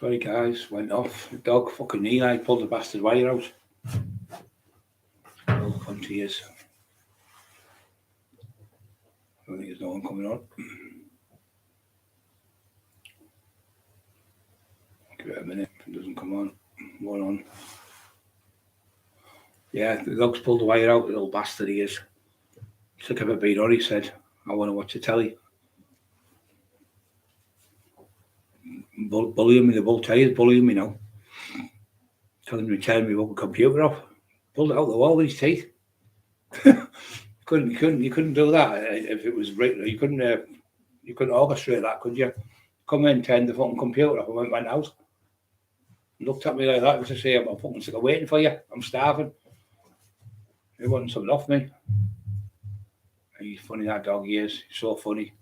Sorry guys, went off. The dog fucking Eli pulled the bastard wire out. Oh, come to years. I don't think there's no one coming on. Give it a minute if it doesn't come on. One on. Yeah, the dog's pulled the wire out, the little bastard he is. Sick of it being on, he said. I want to watch the telly. Bullying me, the bull terrier's bullying me now. Telling me to open the computer off. Pulled it out the wall with his teeth. You couldn't do that if it was right. You couldn't orchestrate that, could you? Come in, turn the fucking computer off, and went out. Looked at me like that to say, I'm fucking sick of waiting for you. I'm starving. He wanted something off me. He's funny, that dog he is. He's so funny.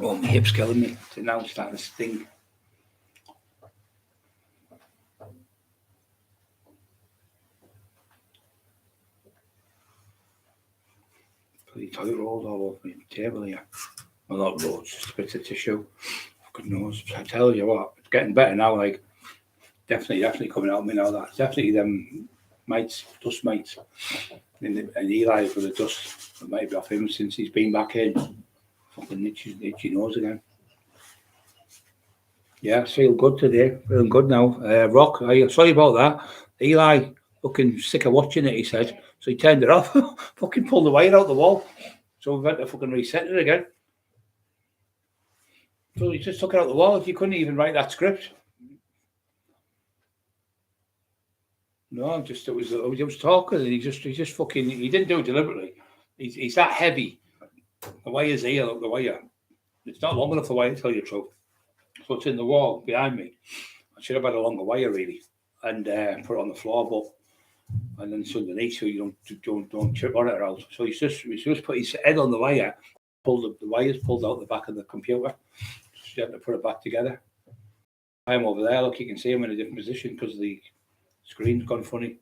Oh, my hip's killing me. So now it's starting to sting. Bloody toilet rolls all over my table here. Well, not rolls, just bits of tissue. Fucking nose. I tell you what, it's getting better now. Like, definitely coming out of me now. That's definitely them mites, dust mites. And Eli for the dust. It might be off him since he's been back in. Fucking itchy nose again. Yeah, feel good today. Feeling good now. Rock, sorry about that. Eli, fucking sick of watching it, he said. So he turned it off. Fucking pulled the wire out the wall. So we've had to fucking reset it again. So he just took it out the wall. You couldn't even write that script. No, it was talking, and he just fucking, he didn't do it deliberately. He's that heavy. The wire's here, look, the wire. It's not long enough the wire, to tell you the truth. So it's in the wall behind me. I should have had a longer wire really, and put it on the floor, and then it's underneath so you don't chip on it out. So he's just put his head on the wire, the wires pulled out the back of the computer. Just had to put it back together. I'm over there. Look, you can see him in a different position because the screen's gone funny.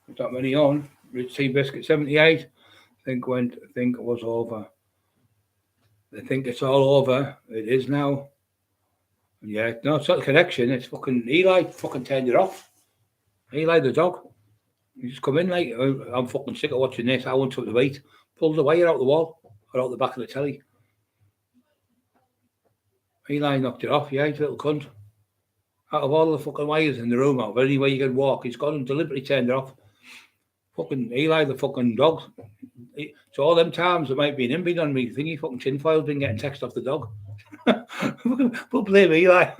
Not that many on. Rich Tea Biscuit 78. I think it was over. I think it's all over. It is now. Yeah, no, it's not the connection. It's fucking Eli fucking turned it off. Eli the dog. He just come in like, I'm fucking sick of watching this. I want something to eat. Pulled the wire out the wall or out the back of the telly. Eli knocked it off. Yeah, he's a little cunt. Out of all the fucking wires in the room, out of any way you can walk, he's gone and deliberately turned it off. Fucking Eli the fucking dog. So all them times there might be an inbid on me thingy, fucking tinfoil, been getting text off the dog. But blame Eli.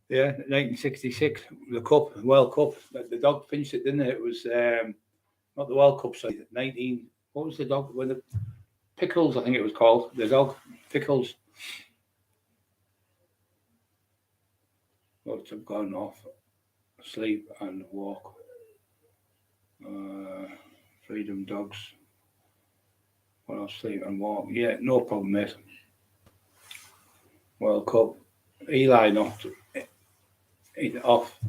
Yeah, 1966, the Cup, World Cup. The dog finished it, didn't it? It was not the World Cup, sorry. What was the dog? When the Pickles, I think it was called. The dog, Pickles. Lots have gone off. Sleep and walk. Freedom dogs. What else? Sleep and walk. Yeah, no problem, mate. World Cup. Eli knocked it off.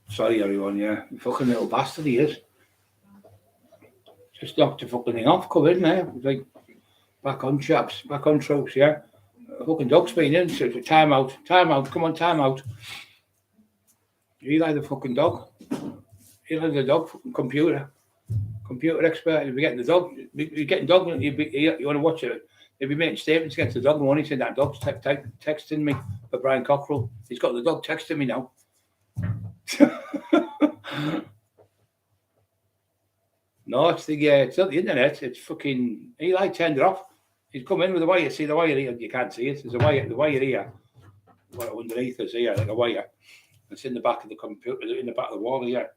Sorry, everyone. Yeah, fucking little bastard he is. Just knocked the fucking thing off. Come in there. Like back on, chaps. Back on, troops. Yeah. Fucking dog's been in. So time out. Come on, time out. Eli the fucking dog. Eli the dog. Fucking computer expert. You'll be getting the dog. You're getting dog. You want to watch it. He'll be making statements against the dog. And when he said that dog's texting me for Brian Cockerill. He's got the dog texting me now. No, it's not the internet. It's fucking Eli turned it off. He's come in with the wire. See the wire here? You can't see it. There's a wire. The wire here. What underneath is here, like a wire. It's in the back of the computer, in the back of the wall here.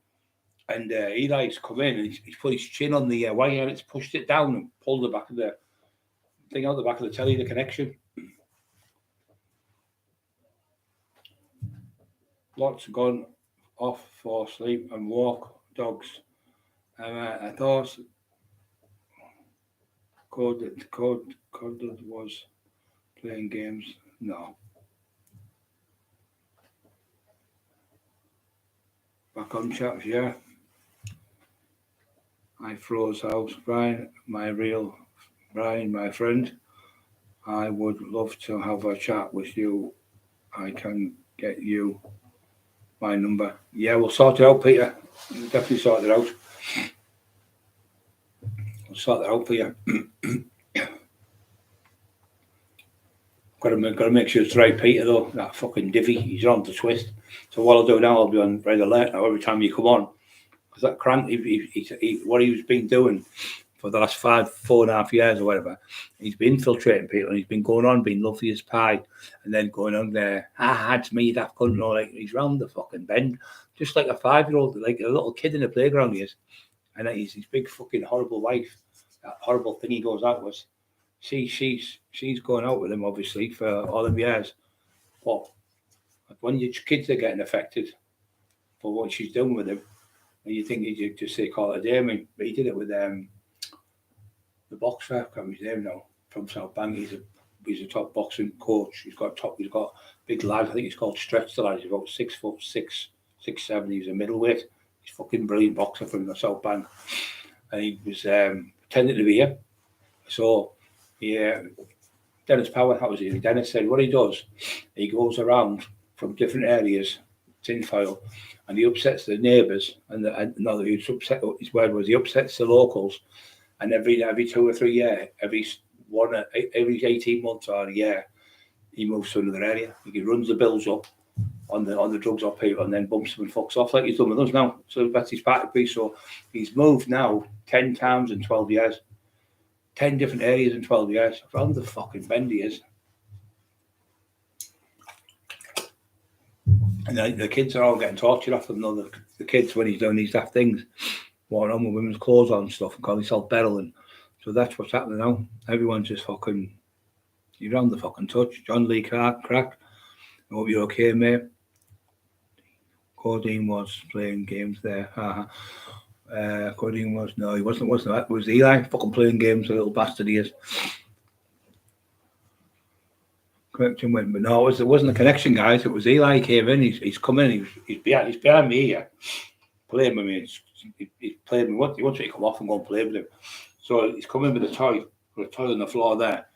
And Eli's come in and he's put his chin on the wire and it's pushed it down and pulled the back of the thing out the back of the telly, the connection. Lots gone off for sleep and walk dogs. I thought Code was playing games. No. Back on chaps, yeah. I froze out. Brian, my friend. I would love to have a chat with you. I can get you my number. Yeah, we'll sort it out, Peter. We'll definitely sort it out. We'll sort it out for you. got to make sure it's the right Peter though. That fucking divvy, he's on the twist. So what I'll do now, I'll be on red alert now every time you come on. Because that crank, what he's been doing for the last 4.5 years or whatever, he's been infiltrating people and he's been going on being lovely as pie and then going on there, it's me, that cunt, and all, like, he's round the fucking bend, just like a 5-year-old, like a little kid in the playground he is. And he's his big fucking horrible wife, that horrible thing he goes out with. She's going out with him, obviously, for all them years. But when your kids are getting affected for what she's doing with him, and you think he'd just say call it a day. I mean, but he did it with the boxer, I can't remember his name now, from South Bank. He's a top boxing coach. He's got big lad. I think he's called Stretch the lad. He's about 6'6", 6'7". He's a middleweight. He's fucking brilliant boxer from the South Bank. And he was pretending to be here. So yeah, Dennis Power, that was it. Dennis said what he does, he goes around from different areas, tinfoil, and he upsets the neighbours. His word was he upsets the locals. And every 2 or 3 years, every 18 months or a year, he moves to another area. He runs the bills up on the drugs off people and then bumps them and fucks off like he's done with us now. So that's his party piece. So he's moved now 10 times in 12 years. 10 different areas in 12 years. Around the fucking bend he is. And the kids are all getting tortured off them. The kids, when he's doing these daft things, walking on with women's clothes on and stuff and calling himself Beryl. And so that's what's happening now. Everyone's just fucking, you're on the fucking touch. John Lee crack. I hope you're okay, mate. Cordine was playing games there. Cordine was, no, he wasn't that. It was Eli fucking playing games, the little bastard he is. Connection went, but no, it wasn't a connection, guys. It was Eli. He came in. He's come in. He's behind me here, playing with me. He's playing with me. He wants me to come off and go and play with him. So he's come in with a toy on the floor there.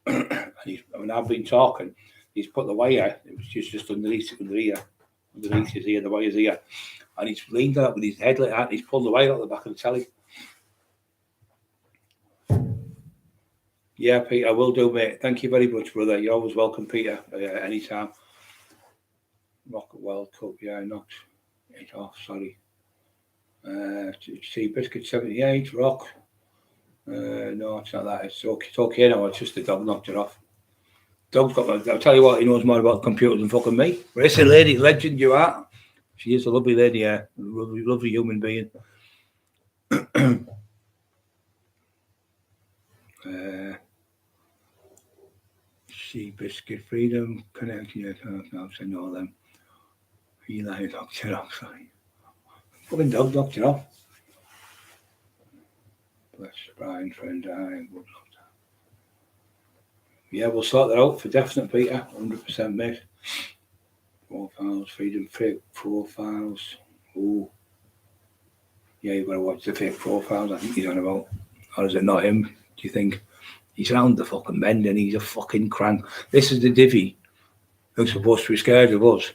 And I've been talking. He's put the wire. It was just underneath his ear, the wire's ear, and he's leaned up with his head like that. And he's pulled the wire out the back of the telly. Yeah, Peter, I will do, mate. Thank you very much, brother. You're always welcome, Peter, anytime. Rocket World Cup, yeah, I knocked it off, sorry. See, Biscuit 78, Rock. No, it's not that. It's okay now. It's just the dog knocked it off. Dog's got I'll tell you what, he knows more about computers than fucking me. Racing lady, legend you are. She is a lovely lady, yeah. Lovely human being. See Biscuit Freedom Connection. I'll send all them. Eli knocked it off, sorry. Fucking dog knocked it off. Bless Brian, friend, I would love that. Yeah, we'll sort that out for definite, Peter. 100%, mate. Profiles, freedom, fake profiles. Ooh. Yeah, you've got to watch the fake profiles. I think he's on about. Or is it not him? Do you think? He's round the fucking bend and he's a fucking crank. This is the divvy who's supposed to be scared of us.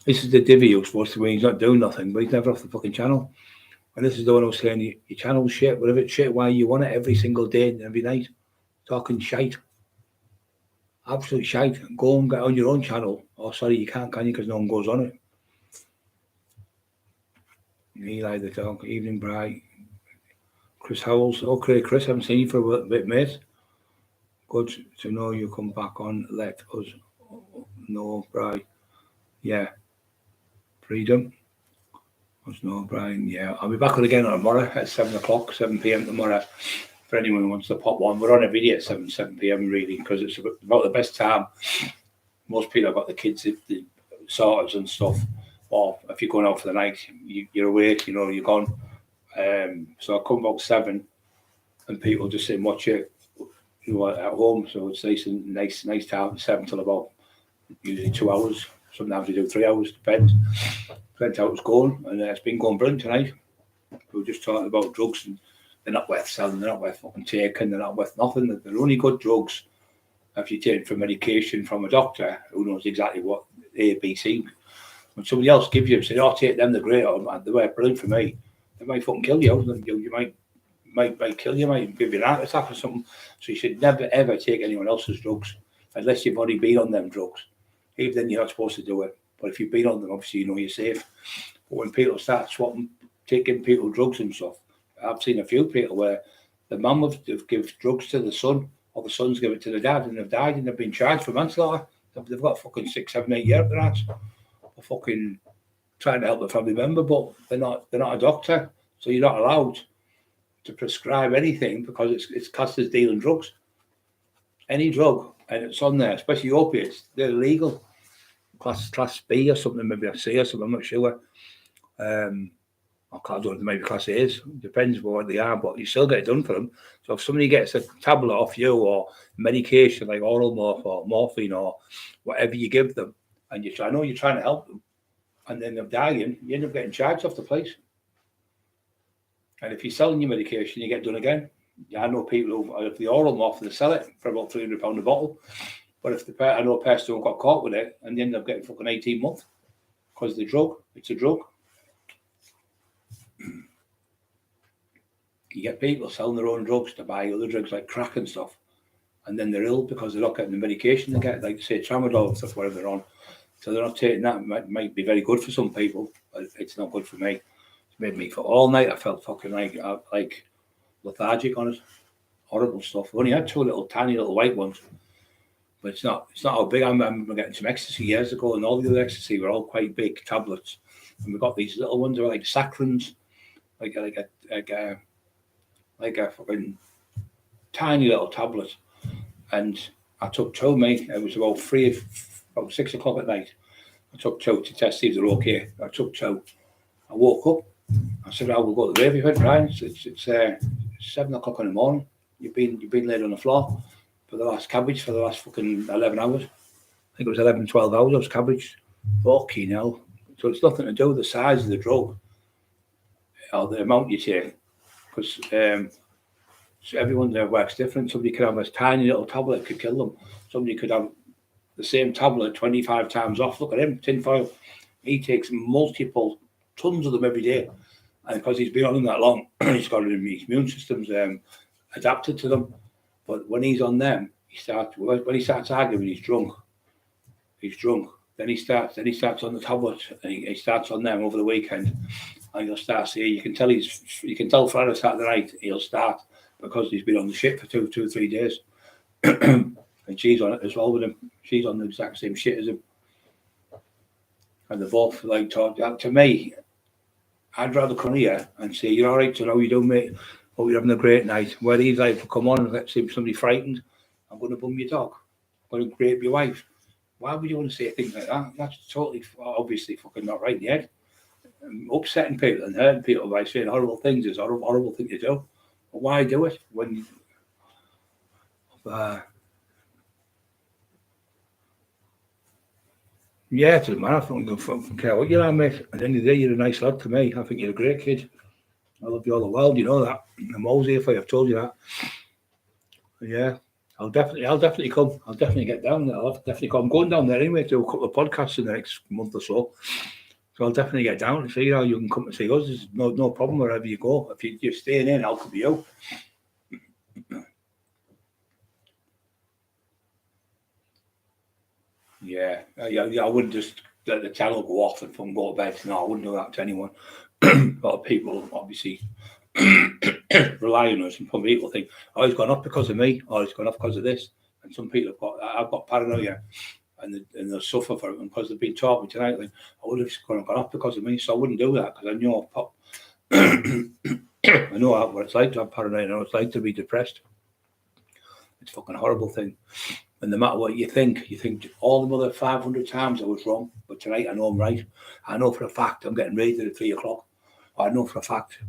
This is the divvy who's supposed to be, he's not doing nothing, but he's never off the fucking channel. And this is the one who's saying, your channel's shit, whatever it's shit, why you want it every single day and every night. Talking shite. Absolute shite. Go and get on your own channel. Oh, sorry, you can't, can you? Because no one goes on it. Eli the dog, Evening Bright. Chris Howells. Okay, Chris, I haven't seen you for a bit, mate. Good to know you come back on. Let us know, Brian. Yeah. Freedom. Us know, Brian. Yeah. I'll be back on again tomorrow at 7 o'clock, 7 p.m. tomorrow. For anyone who wants to pop one. We're on every day at 7 p.m. really, because it's about the best time. Most people have got the kids, the sorters and stuff. Or if you're going out for the night, you're awake, you're gone. So I come about 7 and people just sit and watch it. At home, so it's nice time 7 till about usually 2 hours. Sometimes we do 3 hours, depends how it's going. And it's been going brilliant tonight. We were just talking about drugs and they're not worth selling, they're not worth fucking taking, they're not worth nothing. They're only good drugs if you take for medication from a doctor who knows exactly what A, B, C, when somebody else gives you, say, "Oh, take them, they're great," or "They work brilliant for me," they might fucking kill you. You might kill you, might give you an heart attack or something. So you should never ever take anyone else's drugs unless you've already been on them drugs. Even then, you're not supposed to do it. But if you've been on them, obviously you know you're safe. But when people start swapping, taking people drugs and stuff, I've seen a few people where the mum have give drugs to the son, or the son's give it to the dad, and they've died, and they've been charged for manslaughter. They've got fucking 6, 7, 8 years up their ass for fucking trying to help a family member, but they're not a doctor, so you're not allowed to prescribe anything because it's classed as dealing drugs. Any drug, and it's on there, especially opiates, they're illegal. Class B or something, maybe a C or something, I'm not sure. I don't know, maybe class A is, depends what they are, but you still get it done for them. So if somebody gets a tablet off you or medication like oral morph or morphine or whatever you give them, and I know you're trying to help them, and then they're dying, you end up getting charged off the place. And if you're selling your medication, you get done again. I know people who, if the oral morphine, they sell it for about £300 a bottle. But if I know a person who got caught with it and they end up getting fucking 18 months because the drug, it's a drug. You get people selling their own drugs to buy other drugs like crack and stuff, and then they're ill because they're not getting the medication they get, like say tramadol and stuff, whatever they're on. So they're not taking that. It might be very good for some people, but it's not good for me. It's made me for all night. I felt fucking like lethargic on it. Horrible stuff. I only had 2 little tiny little white ones, but it's not how big. I remember getting some ecstasy years ago, and all the other ecstasy were all quite big tablets, and we got these little ones that were like sacharins, like a fucking tiny little tablet. And I took 2, mate. It was about 6 o'clock at night. I took 2 to test if they're okay. I took 2. I woke up. I said, "I will go to the grave." He went, "Ryan, it's 7 o'clock in the morning. You've been laid on the floor for the last fucking 11 hours. I think it was 11, 12 hours. I was cabbage. Fucking hell." So it's nothing to do with the size of the drug or the amount you take, because so everyone there works different. Somebody could have a tiny little tablet that could kill them. Somebody could have the same tablet 25 times off. Look at him, tinfoil. He takes multiple tons of them every day. And because he's been on them that long, he's got his immune system's adapted to them. But when he's on them, when he starts arguing, he's drunk. Then he starts on the tablets, and he starts on them over the weekend. And he'll start seeing, you can tell Friday, Saturday night, he'll start because he's been on the shit for 2 or 3 days. And she's on it as well with him. She's on the exact same shit as him. And they both like talk. To me, I'd rather come here and say, "You're all right, so how you doing, mate? Hope you're having a great night." Where he's like, "Come on, let's see somebody frightened. I'm going to bum your dog. I'm going to rape your wife." Why would you want to say things like that? That's totally, obviously, fucking not right in the head. Upsetting people and hurting people by saying horrible things is a horrible thing to do. But why do it when? Yeah, it doesn't matter. I don't fucking care what you are, mate. At the end of the day, you're a nice lad to me. I think you're a great kid. I love you all the world. You know that. I'm always here for you. I've told you that. Yeah, I'll definitely come. I'll definitely get down there. I'll definitely come. I'm going down there anyway to do a couple of podcasts in the next month or so. So I'll definitely get down and see how you can come and see us. There's no problem wherever you go. If you're staying in, I'll come to you. Yeah, I wouldn't just let the channel go off and go to bed. No, I wouldn't do that to anyone. A lot of people obviously rely on us, and some people think, "Oh, he's gone off because of me," or "He's gone off because of this." And some people I've got paranoia, and they'll suffer for it because they've been taught me tonight. Like, I would have gone off because of me, so I wouldn't do that because I know I know what it's like to have paranoia. I know what it's like to be depressed. It's a fucking horrible thing. And no matter what you think all the other 500 times I was wrong, but tonight I know I'm right. I know for a fact I'm getting raided at 3 o'clock. I know for a fact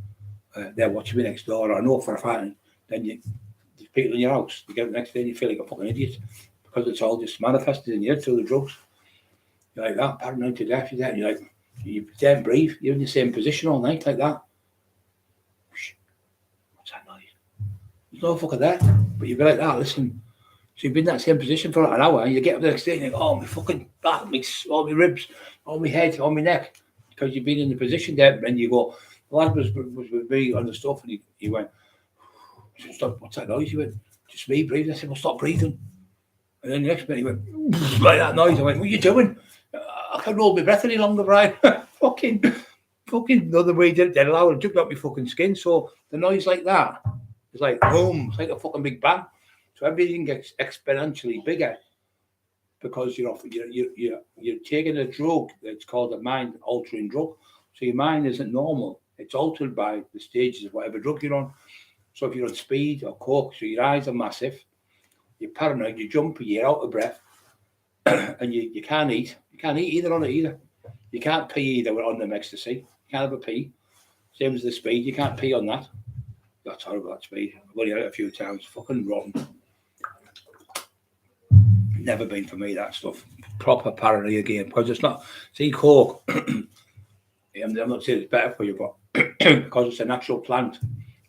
they're watching me next door. I know for a fact. Then there's people in your house. You get the next day and you feel like a fucking idiot because it's all just manifested in you through the drugs. You're like that, paranoid to death. You're like, you can't breathe. You're in the same position all night like that. What's that noise? There's no fucker there. But you'd be like that, listen. So you've been in that same position for like an hour, and you get up the next day and you go, oh, my fucking back, all my ribs, all my head, all my neck, because you've been in the position there. And you go, the lad was with me on the stuff, and he went, stop, what's that noise? He went, just me breathing. I said, well, stop breathing. And then the next minute he went, like that noise. I went, what are you doing? I can't hold my breath any longer, Brian. fucking another way did it loud and took out my fucking skin. So the noise like that is like boom, it's like a fucking big bang. So everything gets exponentially bigger because you're taking a drug that's called a mind altering drug. So your mind isn't normal. It's altered by the stages of whatever drug you're on. So if you're on speed or coke, so your eyes are massive, you're paranoid, you jump, you're out of breath, and you can't eat. You can't eat either on it either. You can't pee either on them ecstasy. You can't have a pee. Same as the speed, you can't pee on that. That's horrible, that speed. I've only had it a few times. Fucking rotten. Never been for me, that stuff. Proper paranoia game. Because it's not, see, coke, I'm not saying it's better for you, but because it's a natural plant,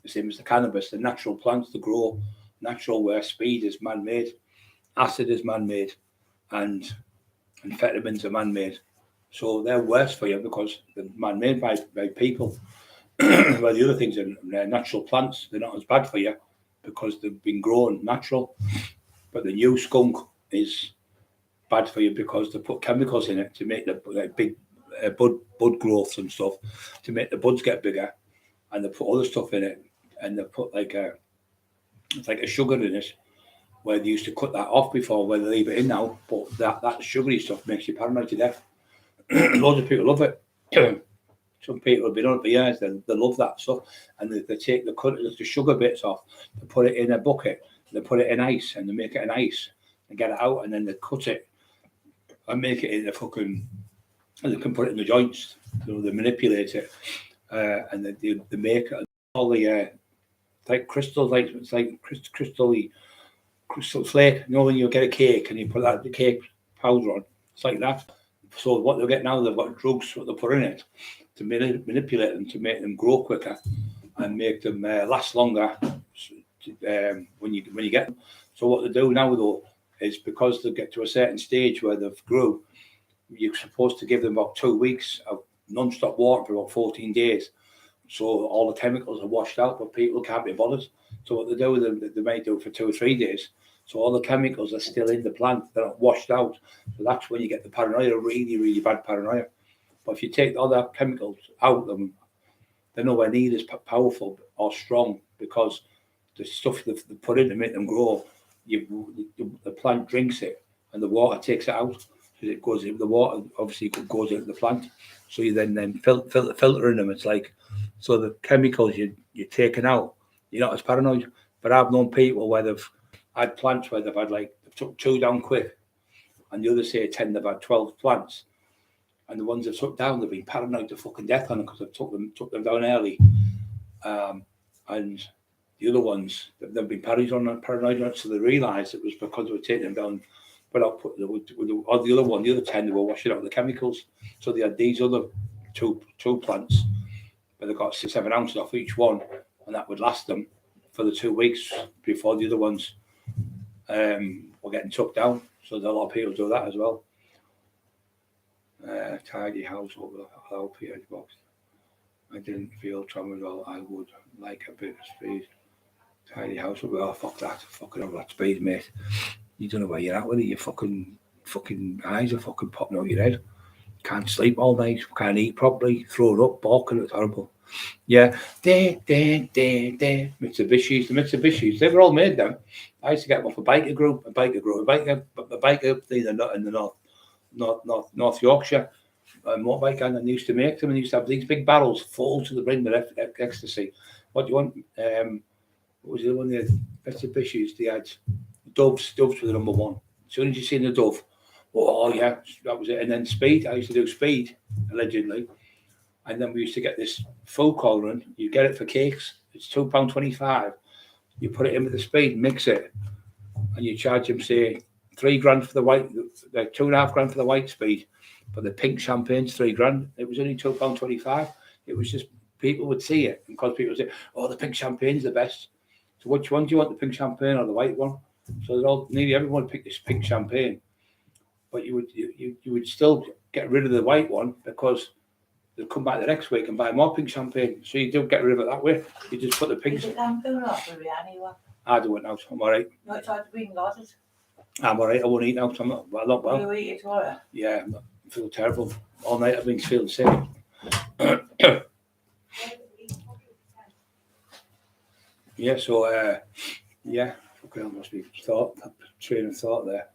the same as the cannabis, the natural plants to grow, natural where speed is man-made, acid is man-made, and amphetamines are man-made. So they're worse for you because they're man-made by people. While the other things are natural plants, they're not as bad for you because they've been grown natural. But the new skunk is bad for you because they put chemicals in it to make the big bud growths and stuff, to make the buds get bigger, and they put other stuff in it, and they put it's like a sugar in it, where they used to cut that off before, where they leave it in now. But that sugary stuff makes you paranoid to death. Loads of people love it. Some people have been on it for years. They love that stuff, and they take the sugar bits off, they put it in a bucket, they put it in ice, and they make it in ice and get it out, and then they cut it and make it in and they can put it in the joints. So they manipulate it, and they make all the like crystals, like it's like crystal flake. You know when you get a cake and you put the cake powder on, it's like that. So what they'll get now, they've got drugs what they put in it to manipulate them to make them grow quicker and make them last longer when you get them. So what they do now though is because they get to a certain stage where they've grew, you're supposed to give them about 2 weeks of non-stop water for about 14 days. So all the chemicals are washed out, but people can't be bothered. So what they do, they might do it for 2 or 3 days. So all the chemicals are still in the plant; they're not washed out. So that's when you get the paranoia, really, really bad paranoia. But if you take the other chemicals out, they're nowhere near as powerful or strong because the stuff they put in to make them grow, the plant drinks it and the water takes it out. So it goes in the water, obviously goes into the plant. So you then filtering them. It's like, so the chemicals you're taking out, you're not as paranoid. But I've known people where they've had plants where they've took 2 down quick, and the others say 10, they've had 12 plants. And the ones they've took down, they've been paranoid to fucking death on them because they've took them down early. And the other ones, they've been paranoid on it, so they realised it was because they were taking them down. But the other 10, they were washing out the chemicals. So they had these other two plants, but they got 6-7 ounces off each one, and that would last them for the 2 weeks before the other ones were getting took down. So a lot of people do that as well. Tidy house over the pH box. I didn't feel trauma at all. I would like a bit of speed. Tidy house over. Oh, fuck that. Fucking over that speed, mate. You don't know where you're at with it. Your fucking eyes are fucking popping out your head. Can't sleep all night. Can't eat properly. Throw it up, balking. It's horrible. Yeah. Mitsubishis. The Mitsubishis. They were all made them. I used to get them off a biker group thing in the North Yorkshire. Motorbike gang, and they used to make them, and they used to have these big barrels full to the brim with ecstasy. What do you want? What was the other one? The Mitsubishis. They had doves. Doves were the number one. As soon as you seen the dove, oh yeah, that was it. And then speed. I used to do speed, allegedly. And then we used to get this food coloring. You get it for cakes. It's £2.25. You put it in with the speed, mix it, and you charge them, say, $3,000 for the white, like $2.5 for the white speed. But the pink champagne's $3,000. It was only £2.25. It was just people would see it, and because people would say, "Oh, the pink champagne's the best." So which one do you want, the pink champagne or the white one? So nearly everyone picked this pink champagne, but you would still get rid of the white one because they'd come back the next week and buy more pink champagne. So you don't get rid of it that way. You just put the pink. Is it lampoon or biryani one? I do it now, so I'm all right. No, it's hard to bring glasses. I'm all right. I won't eat now, so I'm not well. Will you eat it tomorrow? Yeah, I feel terrible. All night I've been feeling sick. Yeah, so, fucking must be train of thought there.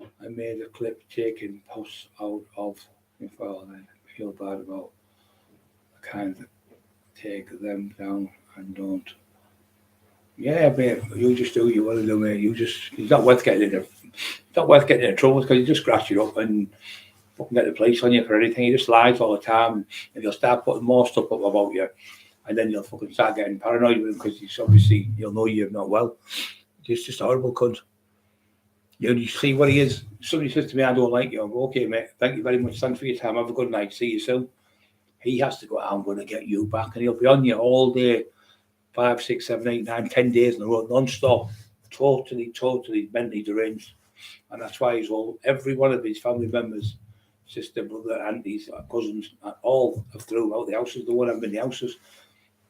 I made a clip taking posts out of info and I feel bad about I kind of take them down and don't. Yeah, mate, you just do what you want to do, mate. It's not worth getting in trouble because you just scratch it up and fucking get the police on you for anything. He just lies all the time and you'll start putting more stuff up about you. And then you'll fucking start getting paranoid with him because you'll know you're not well. He's just a horrible cunt. You see what he is. Somebody says to me, I don't like you. I go, okay, mate, thank you very much. Thanks for your time. Have a good night. See you soon. He has to go, I'm going to get you back. And he'll be on you all day, 5, 6, 7, 8, 9, 10 days in a row, non-stop. Totally mentally deranged. And that's why every one of his family members, sister, brother, aunties, cousins, all have thrown out the houses. They won't have him in the houses.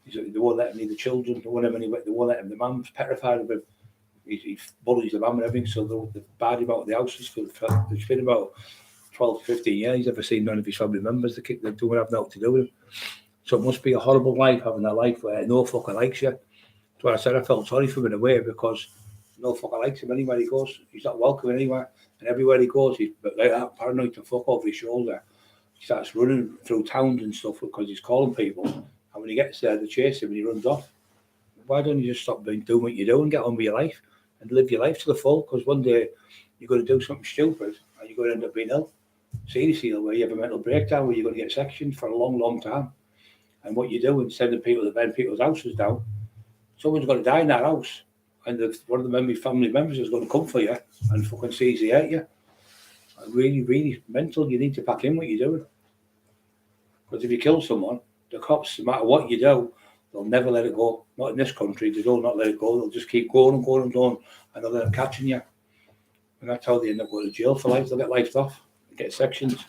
They won't let him near the children. They won't let him. The mum's petrified of him. He bullies the mum and everything. So they've barred him out of the houses. It's been about 12, 15 years. He's never seen none of his family members. They don't have nothing to do with him. So it must be a horrible life having a life where no fucker likes you. That's why I said I felt sorry for him in a way because no fucker likes him anywhere he goes. He's not welcome anywhere. And everywhere he goes, he's like that, paranoid to fuck over his shoulder. He starts running through towns and stuff because he's calling people. And when he gets there, they chase him and he runs off. Why don't you just stop doing what you do and get on with your life and live your life to the full? Because one day you're going to do something stupid and you're going to end up being ill. Seriously, where you have a mental breakdown where you're going to get sectioned for a long, long time. And what you do instead of people to burn people's houses down, someone's going to die in that house. And one of the family members is going to come for you and fucking seize you at you. Really, really mental. You need to pack in what you're doing. Because if you kill someone, the cops, no matter what you do, they'll never let it go. Not in this country. They will not let it go. They'll just keep going and going and going, and they'll end up catching you. And that's how they end up going to jail for life. They'll get life off, get sections.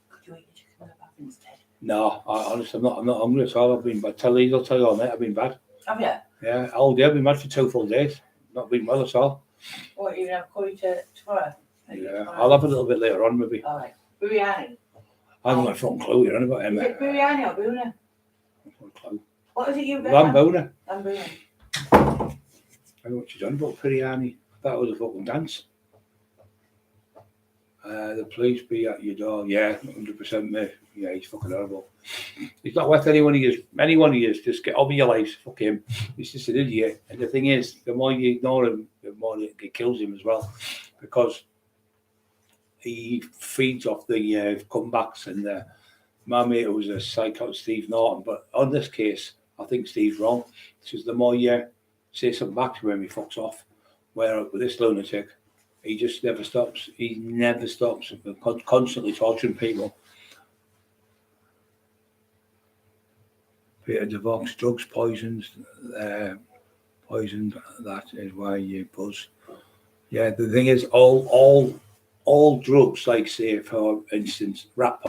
Could you eat your chicken in the bath instead? No, honestly, I'm not hungry at all. I'll tell you all night. I've been bad. Have you? Yeah, all day. I've been mad for 2 full days. Not been well at all. What, you have curry tomorrow? Yeah, I'll have a little bit later on, maybe. All right. Biryani. I haven't got a fucking clue. You're on about him. Is it biryani or boona? Clue. What is it you get? Lamboona. Lamboona. I don't know what you're on about, biryani. That was a fucking dance. The police be at your door. Yeah, 100% mate. Yeah, he's fucking horrible. He's not worth anyone he is. Anyone he is, just get on with your life. Fuck him. He's just an idiot. And the thing is, the more you ignore him, the more it kills him as well. Because he feeds off the comebacks and my mate was a psycho, Steve Norton. But on this case, I think Steve's wrong. Because the more you say something back to him, he fucks off. Where with this lunatic, he just never stops. He never stops. Constantly torturing people. Peter DeVox, drugs poisoned. Poisoned. That is why you buzz. Yeah, the thing is, all drugs, like say for instance, rat.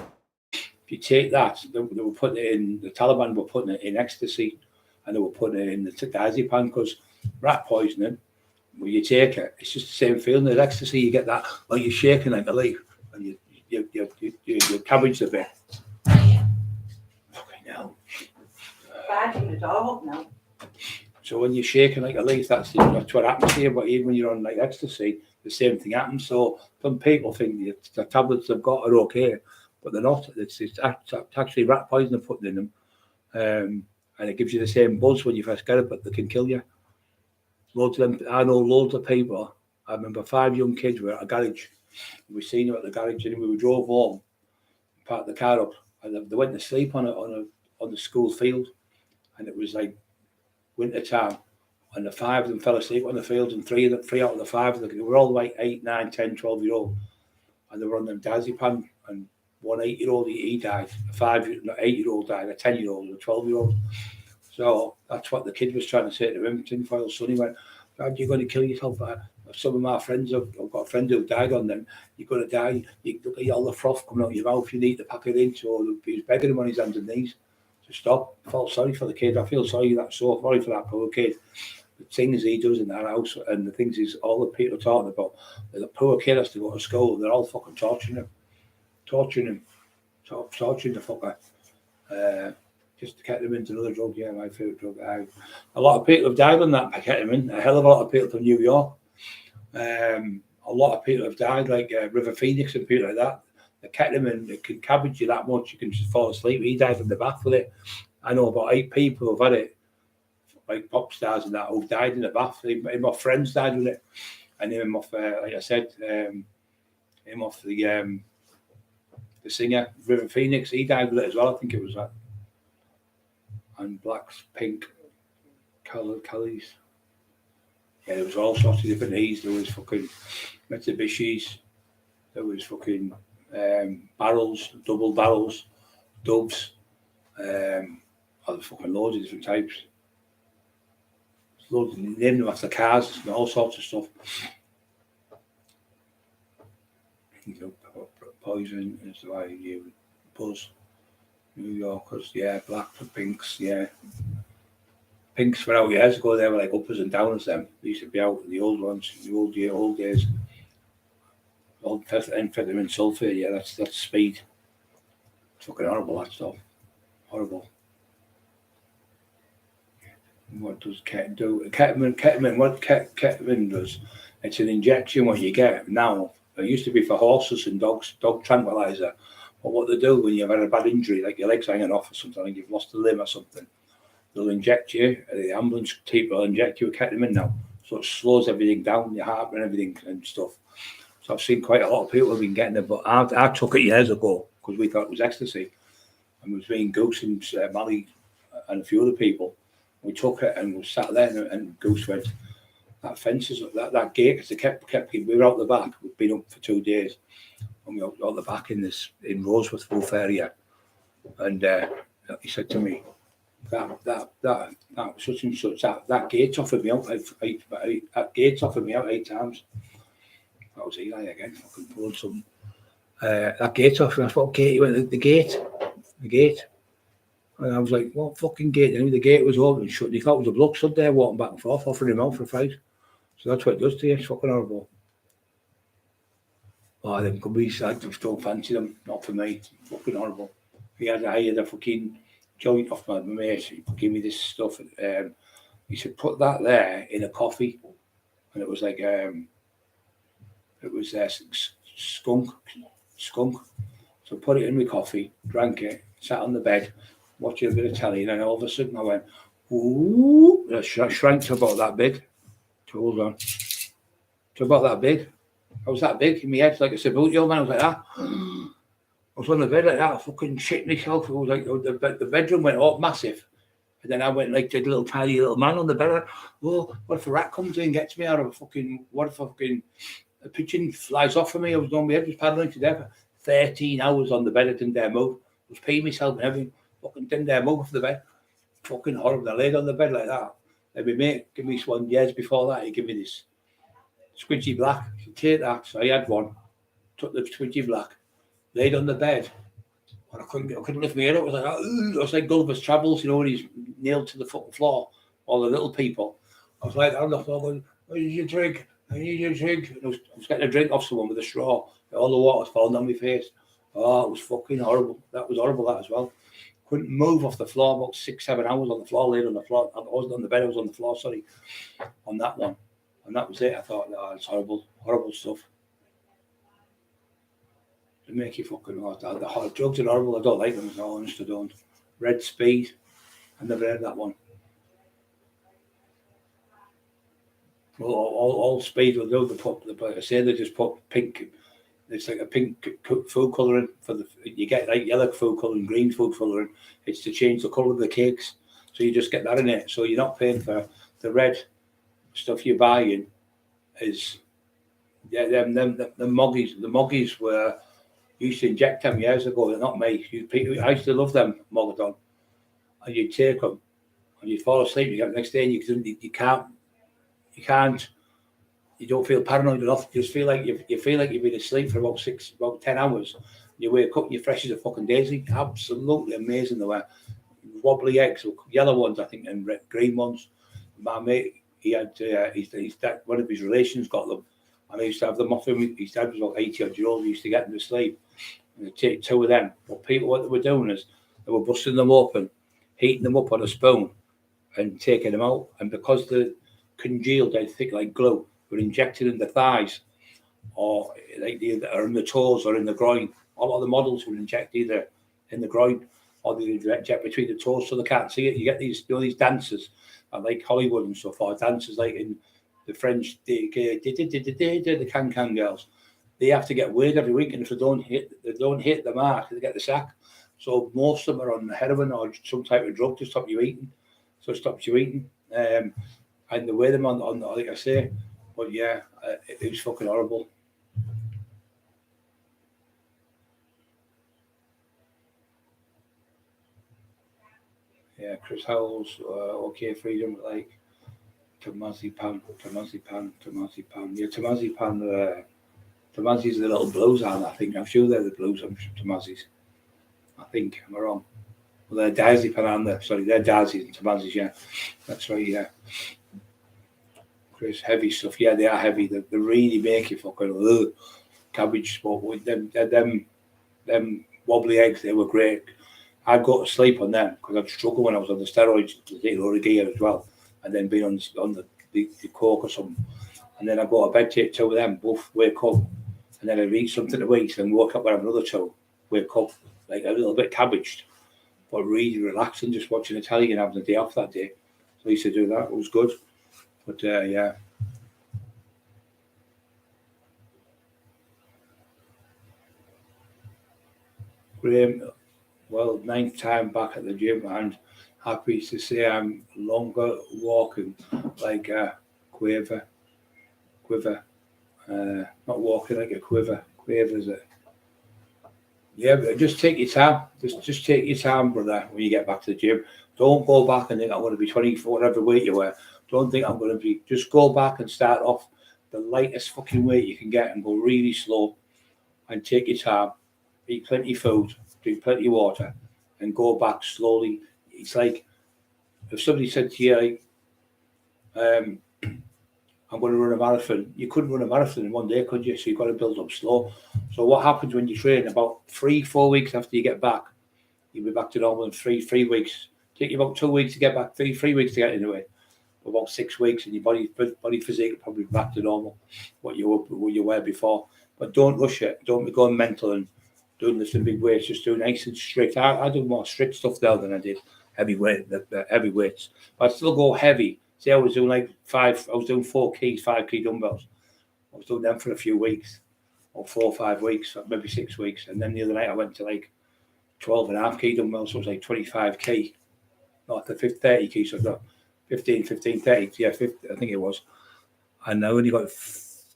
If you take that, they were putting it in. The Taliban were putting it in ecstasy, and they were putting it in the diazepam because rat poisoning. When you take it, it's just the same feeling as ecstasy. You get that, like you're shaking like a leaf, and you cabbage a bit. Fucking hell. Bad in the dog now. So when you're shaking like a leaf, that's what happens here. But even when you're on like ecstasy, the same thing happens. So some people think the tablets they've got are okay, but they're not. It's actually rat poison they're putting in them, and it gives you the same buzz when you first get it, but they can kill you. Loads of them. I know loads of people. I remember 5 young kids were at a garage. We seen them at the garage, and we drove home, parked the car up, and they went to sleep on the school field, and it was like winter time, and the 5 of them fell asleep on the field, and three out of the 5 they were all like 8, 9, 10, 12-year-old, and they were on them diazepam, and one 8-year-old he died, a 8-year-old died, a 10-year-old, a 12-year-old. So that's what the kid was trying to say to him. Tinfoil Sonny went, Dad, you're going to kill yourself. Some of my friends, I've got a friend who died on them. You're going to die. You look at all the froth coming out of your mouth. You need to pack it in. So he was begging him on his hands and knees to stop. I felt sorry for the kid. I feel sorry so sorry for that poor kid. The things he does in that house and the things he's all the people are talking about. The poor kid has to go to school. They're all fucking torturing him, torturing the fucker. Just ketamine into another drug. Yeah, my favourite drug. A lot of people have died on that ketamine. A hell of a lot of people from New York. A lot of people have died, like River Phoenix and people like that. The ketamine, it can cabbage you that much, you can just fall asleep. He died in the bath with it. I know about 8 people who've had it, like pop stars and that, who've died in the bath. My friends died with it. And him off, like I said, him off the singer, River Phoenix, he died with it as well. I think it was that. And blacks, pink, colours. Yeah, there was all sorts of different E's. There was fucking Mitsubishis. There was fucking barrels, double barrels, Doves. Other fucking loads of different types. Loads, named them after cars and all sorts of stuff. Poison is why you buzz. New Yorkers, yeah, black for pinks, yeah. Pinks were out years ago, they were like uppers and downers them. They used to be out in the old ones, in the old days. Old amphetamine sulfate, yeah, that's speed. It's fucking horrible, that stuff. Horrible. What does ketamine do? What ketamine does, it's an injection what you get now. It used to be for horses and dogs, dog tranquilizer. But what they do when you've had a bad injury, like your leg's hanging off or something, like you've lost a limb or something, they'll inject you, the ambulance people will inject you with ketamine now. So it slows everything down, your heart and everything and stuff. So I've seen quite a lot of people have been getting it, but I took it years ago because we thought it was ecstasy. And it was being Goose and Mally and a few other people. We took it and we sat there and Goose went, that fence is that gate, because they kept we were out the back, we'd been up for 2 days. And we were out the back in Roseworth Wolf area. And he said to me, that such and such, that gate's offered me out that gate's offered me out 8 times. That was Eli again, fucking pulling something. That gate's offered me, I thought, gate, he went, the gate. And I was like, what fucking gate? And the gate was open and shut. And he thought it was a bloke stood there walking back and forth, offering him out for a fight. So that's what it does to you. It's fucking horrible. Oh, them cubbies, I just don't fancy them. Not for me. It's fucking horrible. I had a fucking joint off my mate. He gave me this stuff. He said, put that there in a coffee. And it was like, skunk. So put it in my coffee, drank it, sat on the bed, watching a bit of telly, and then all of a sudden I went, ooh, I shrank to about that big. Hold on. To about that big. I was that big in my head, like a Sabuto man. I was like that. I was on the bed like that, I fucking shit myself. It was like the bedroom went up massive. And then I went like the little tiny little man on the bed. Oh, what if a rat comes in and gets me out of a fucking, what if a pigeon flies off of me? I was going, my head was paddling to death. 13 hours on the bed, I didn't dare move. I was peeing myself and everything. Fucking didn't dare move off the bed. Fucking horrible. I laid on the bed like that. And my mate gave me one years before that. He gave me this squidgy black. You take that. So I had one. Took the squidgy black. Laid on the bed. And I couldn't lift my head up. I was like, it was like Gulliver's Travels, when he's nailed to the fucking floor. All the little people. I was like, I'm not going, I need your drink. I need your drink. And I was getting a drink off someone with a straw. All the water's falling on my face. Oh, it was fucking horrible. That was horrible, that as well. Couldn't move off the floor, about 6-7 hours on the floor, laid on the floor. I wasn't on the bed, I was on the floor, sorry, on that one. And that was it. I thought, it's horrible, horrible stuff. They make you fucking hard. The hard drugs are horrible. I don't like them, no, honest, I don't. Red Speed, I never heard that one. Well, all Speed will do, I say they just put pink. It's like a pink food colouring you get like yellow food colouring, green food colouring. It's to change the colour of the cakes, so you just get that in it. So you're not paying for the red stuff you're buying. Is the moggies. The moggies were used to inject them years ago. They're not me. I used to love them Mogadon, and you'd take them and you'd fall asleep. You get the next day and you you don't feel paranoid enough. You just feel like you feel like you've been asleep for about 10 hours. You wake up and you're fresh as a fucking daisy. Absolutely amazing the way. Wobbly eggs, yellow ones, I think, and green ones. My mate, he had his dad, one of his relations got them, and I used to have them off him. His dad was about 80 odd years old. He used to get them to sleep, and they'd take 2 of them. But people, what they were doing is they were busting them open, heating them up on a spoon, and taking them out. And because they're congealed, they're thick like glue, were injected in the thighs, or like or in the toes or in the groin. A lot of the models were injected either in the groin or they inject between the toes so they can't see it. You get these, these dancers, like Hollywood and stuff, or dancers like in the French, the can girls. They have to get weighed every week, and if they don't hit the mark, they get the sack. So most of them are on heroin or some type of drug to stop you eating. So it stops you eating, and they weigh them on like I say. But yeah, it was fucking horrible. Yeah, Chris Howells, OK Freedom, like Tomazzi-Pan. Yeah, Tomazzi's the little blues, aren't they? I think. I'm sure they're the blues, Tomazzi's. I think, am I wrong? Well, they're Diazepam, aren't they? Sorry, they're Diazepam and Tomazzi's, yeah. That's right, yeah. Chris, heavy stuff. Yeah, they are heavy. They really make you fucking cabbage spot with them wobbly eggs. They were great. I'd go to sleep on them because I'd struggle when I was on the steroids to take a load of gear as well, and then being on the coke or something. And then I'd go to bed, take 2 of them, both wake up, and then I'd eat something to eat, and woke up with another 2, wake up like a little bit cabbaged, but really relaxing, just watching the telly and having a day off that day. So I used to do that. It was good. But yeah. Graham, well, 9th time back at the gym and happy to say I'm longer walking like a quiver. Not walking like a quiver. Quavers it. Yeah, but just take your time. Just take your time, brother, when you get back to the gym. Don't go back and think I'm going to be 24, whatever weight you were. Don't think I'm going to be. Just go back and start off the lightest fucking weight you can get and go really slow and take your time. Eat plenty of food, drink plenty of water, and go back slowly. It's like if somebody said to you, like, I'm going to run a marathon. You couldn't run a marathon in one day, could you? So you've got to build up slow. So what happens when you train? About 3-4 weeks after you get back, you'll be back to normal in three weeks. Take you about 2 weeks to get back, three weeks to get into it. About 6 weeks, and your body physique will probably be back to normal, what you were before. But don't rush it. Don't be going mental and doing this in big weights. Just do nice and strict. I do more strict stuff now than I did heavy weights. But I still go heavy. See, I was doing 4 keys, 5 key dumbbells. I was doing them for a few weeks, or 4 or 5 weeks, maybe 6 weeks. And then the other night I went to 12.5 key dumbbells, so it was 25 key, not the 30 key, so no, 15, 30, yeah, 50, I think it was. And I only got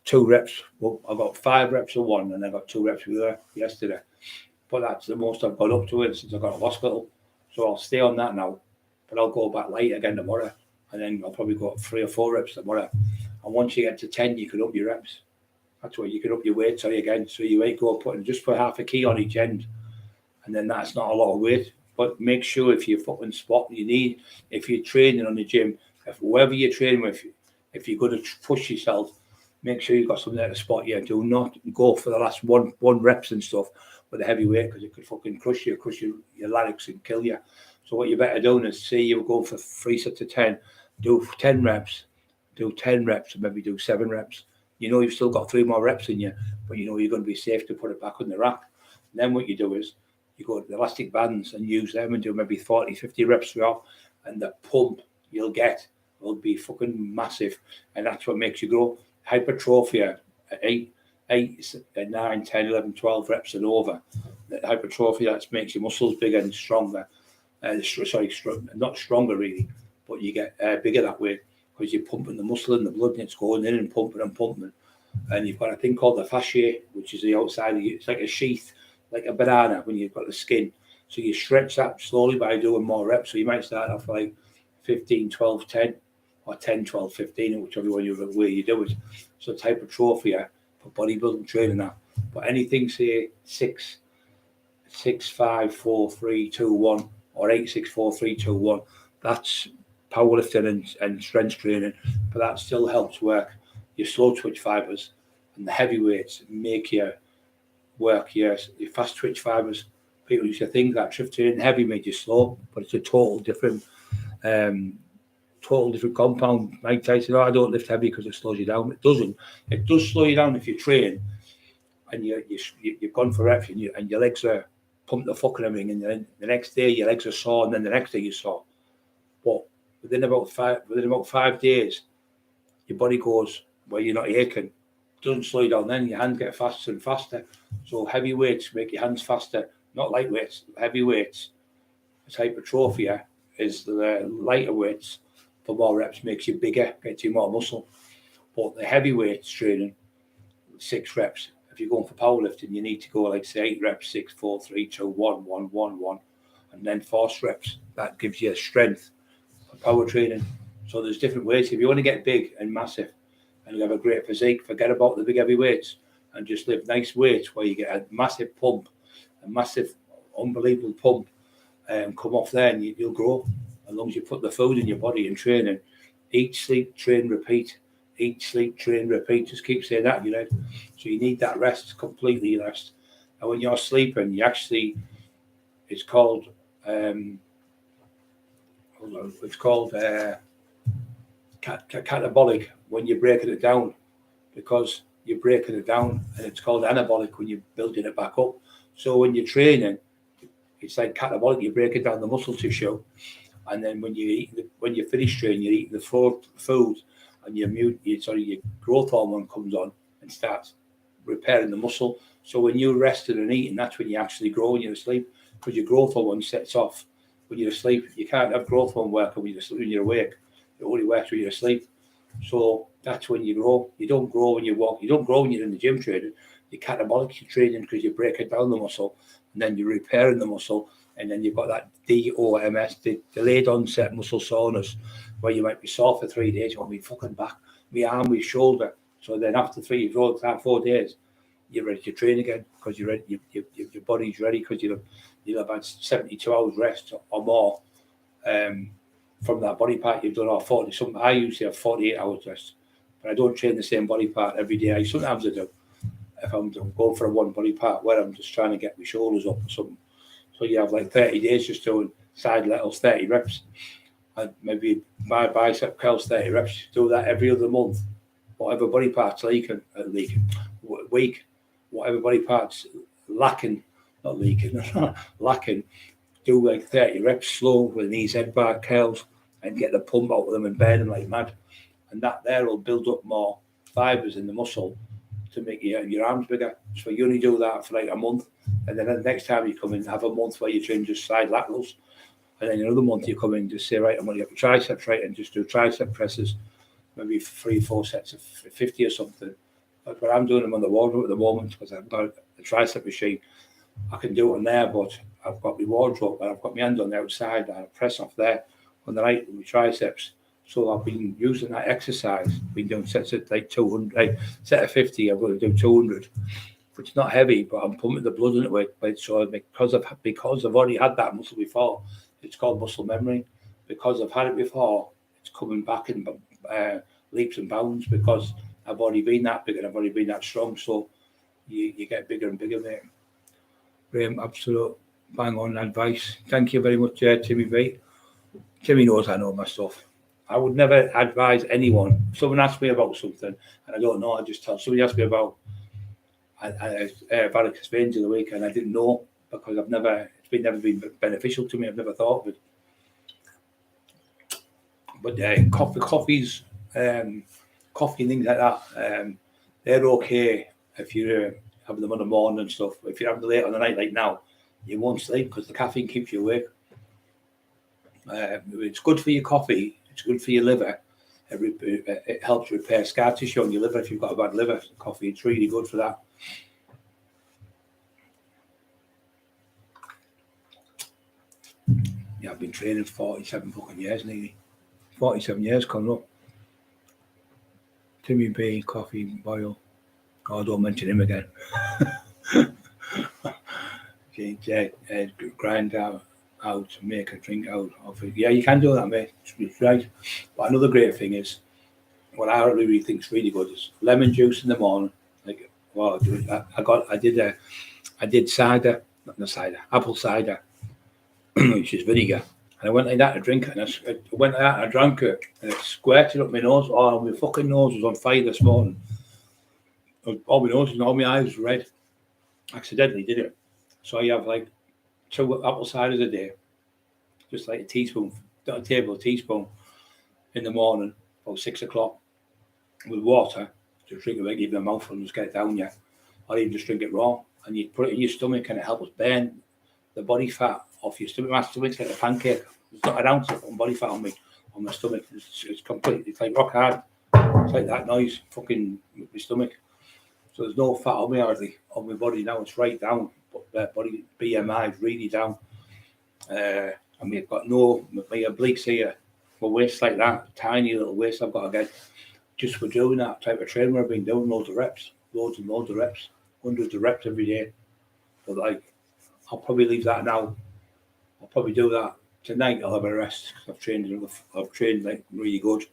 2 reps. Well, I got 5 reps of one, and I got 2 reps of the other yesterday. But that's the most I've got up to it since I got to hospital. So I'll stay on that now, but I'll go back light again tomorrow. And then I'll probably go up 3 or 4 reps tomorrow. And once you get to 10, you can up your reps. That's where you can up your weight, again. So you might go putting just for half a key on each end. And then that's not a lot of weight. But make sure if you're fucking spot you need, if you're training on the gym, if whoever you're training with, if you're going to push yourself, make sure you've got something there to spot you. Do not go for the last one reps and stuff with a heavy weight because it could fucking crush your larynx and kill you. So what you better doing is say you're going for 3 sets of 10, do 10 reps, and maybe do 7 reps. You know you've still got 3 more reps in you, but you know you're going to be safe to put it back on the rack. And then what you do is you go to the elastic bands and use them and do maybe 40, 50 reps throughout, and the pump you'll get will be fucking massive, and that's what makes you grow. Hypertrophy at 8, 9, 10, 11, 12 reps and over. The hypertrophy that makes your muscles bigger and stronger. Not stronger really, but you get bigger that way because you're pumping the muscle and the blood and it's going in and pumping. And you've got a thing called the fascia, which is the outside of you. It's like a sheath, like a banana when you've got the skin. So you stretch that slowly by doing more reps. So you might start off 15, 12, 10, or 10, 12, 15, whichever way you do it. So it's hypertrophy for bodybuilding training that. But anything, say 6, 6, 5, 4, 3, 2, 1, or 8, 6, 4, 3, 2, 1, that's powerlifting and strength training. But that still helps work your slow twitch fibers, and the heavy weights make you work your fast twitch fibers. People used to think that shift training heavy made you slow, but it's a total different compound. Mike Tyson, I don't lift heavy because it slows you down. It doesn't. It does slow you down if you train and you've gone for reps and your legs are pumped the fucking everything, and then the next day your legs are sore, and then the next day you're sore. But within about 5 days, your body goes, well, you're not aching. It doesn't slow you down then. Your hands get faster and faster. So heavy weights make your hands faster, not light weights. Heavy weights, it's hypertrophy, is the lighter weights for more reps makes you bigger, gets you more muscle. But the heavy weights training, 6 reps. If you're going for powerlifting, you need to go like say 8 reps, 6, 4, 3, 2, 1, 1, 1, 1, and then force reps. That gives you strength for power training. So there's different ways. If you want to get big and massive and you have a great physique, forget about the big heavy weights and just lift nice weights where you get a massive pump, a massive, unbelievable pump, and come off there and you'll grow. As long as you put the food in your body and training, eat, sleep, train, repeat. Eat, sleep, train, repeat. Just keep saying that, So you need that rest, completely rest. And when you're sleeping, you actually, it's called catabolic when you're breaking it down, because you're breaking it down, and it's called anabolic when you're building it back up. So when you're training, it's like catabolic. You're breaking down the muscle tissue, and then when you finish training, you're eating the food, and your growth hormone comes on and starts repairing the muscle. So when you're resting and eating, that's when you actually grow when you're asleep, because your growth hormone sets off when you're asleep. You can't have growth hormone working when you're awake. It only works when you're asleep. So that's when you grow. You don't grow when you walk. You don't grow when you're in the gym training. You're catabolic training because you're breaking down the muscle, and then you're repairing the muscle, and then you've got that DOMS, delayed onset muscle soreness, where you might be sore for 3 days. You want me fucking back, my arm, my shoulder. So then after 4 days, you're ready to train again because you're ready. Your body's ready because you'll have had 72 hours rest or more from that body part you've done, or 40 something. I usually have 48 hours rest, but I don't train the same body part every day. Sometimes I do. If I'm going for a one body part where I'm just trying to get my shoulders up or something. So you have like 30 days just doing side laterals, 30 reps. And maybe my bicep curls, 30 reps. Do that every other month. Whatever body part's weak, whatever body part's lacking, do like 30 reps slow with knees, head bar, curls, and get the pump out of them and burn them like mad. And that there will build up more fibers in the muscle to make your arms bigger. So you only do that for like a month, and then the next time you come in, have a month where you train just side laterals, and then another month you come in, just say, right, I'm going to get my triceps right, and just do tricep presses, maybe 3-4 sets of 50 or something. But I'm doing them on the wardrobe at the moment because I've got a tricep machine. I can do it on there, but I've got my wardrobe, but I've got my hand on the outside, and I press off there on the right with my triceps. So I've been using that exercise, been doing sets of like 200, like set of 50, I've got to do 200, which is not heavy, but I'm pumping the blood into it. So because I've already had that muscle before, it's called muscle memory. Because I've had it before, it's coming back in leaps and bounds because I've already been that big and I've already been that strong. So you get bigger and bigger, mate. Graham, absolute bang on advice. Thank you very much, Timmy B. Timmy knows I know my stuff. I would never advise anyone. If someone asks me about something and I don't know, I just tell. Somebody asked me about varicose veins of the week and I didn't know because it's never been beneficial to me. I've never thought of it. But coffee and things like that, they're okay if you're having them on the morning and stuff. If you're having them late on the night like now, you won't sleep because the caffeine keeps you awake. It's good for your coffee. It's good for your liver. It helps repair scar tissue on your liver if you've got a bad liver. Coffee, it's really good for that. Yeah, I've been training 47 fucking years nearly. 47 years coming up. Timmy B, coffee, boil. Oh, don't mention him again. Grind out, make a drink out of it. Yeah, you can do that, mate. It's right. But another great thing is, what I really think is really good is lemon juice in the morning. Like, well, I did cider, not cider, apple cider, which is vinegar. And I went like that to drink it, and I went like that and I drank it, and it squirted up my nose. Oh, my fucking nose was on fire this morning. All my nose and all my eyes were red. Accidentally did it. So I have like 2 apple ciders a day, just like a teaspoon, not a table, a teaspoon in the morning, about 6 o'clock, with water. Just drink it, like even a mouthful and just get it down, yeah. Or even just drink it raw, and you put it in your stomach, and it helps burn the body fat off your stomach. My stomach's like a pancake. There's not an ounce of body fat on my stomach. It's complete. It's like rock hard. It's like that noise, fucking with my stomach. So there's no fat on me hardly on my body now. It's right down. But body BMI is really down. And we've got no my obliques here. My waist like that, tiny little waist I've got to get. Just for doing that type of training, I've been doing loads of reps, loads and loads of reps, hundreds of reps every day. But like, I'll probably leave that now. I'll probably do that tonight. I'll have a rest. I've trained like really good,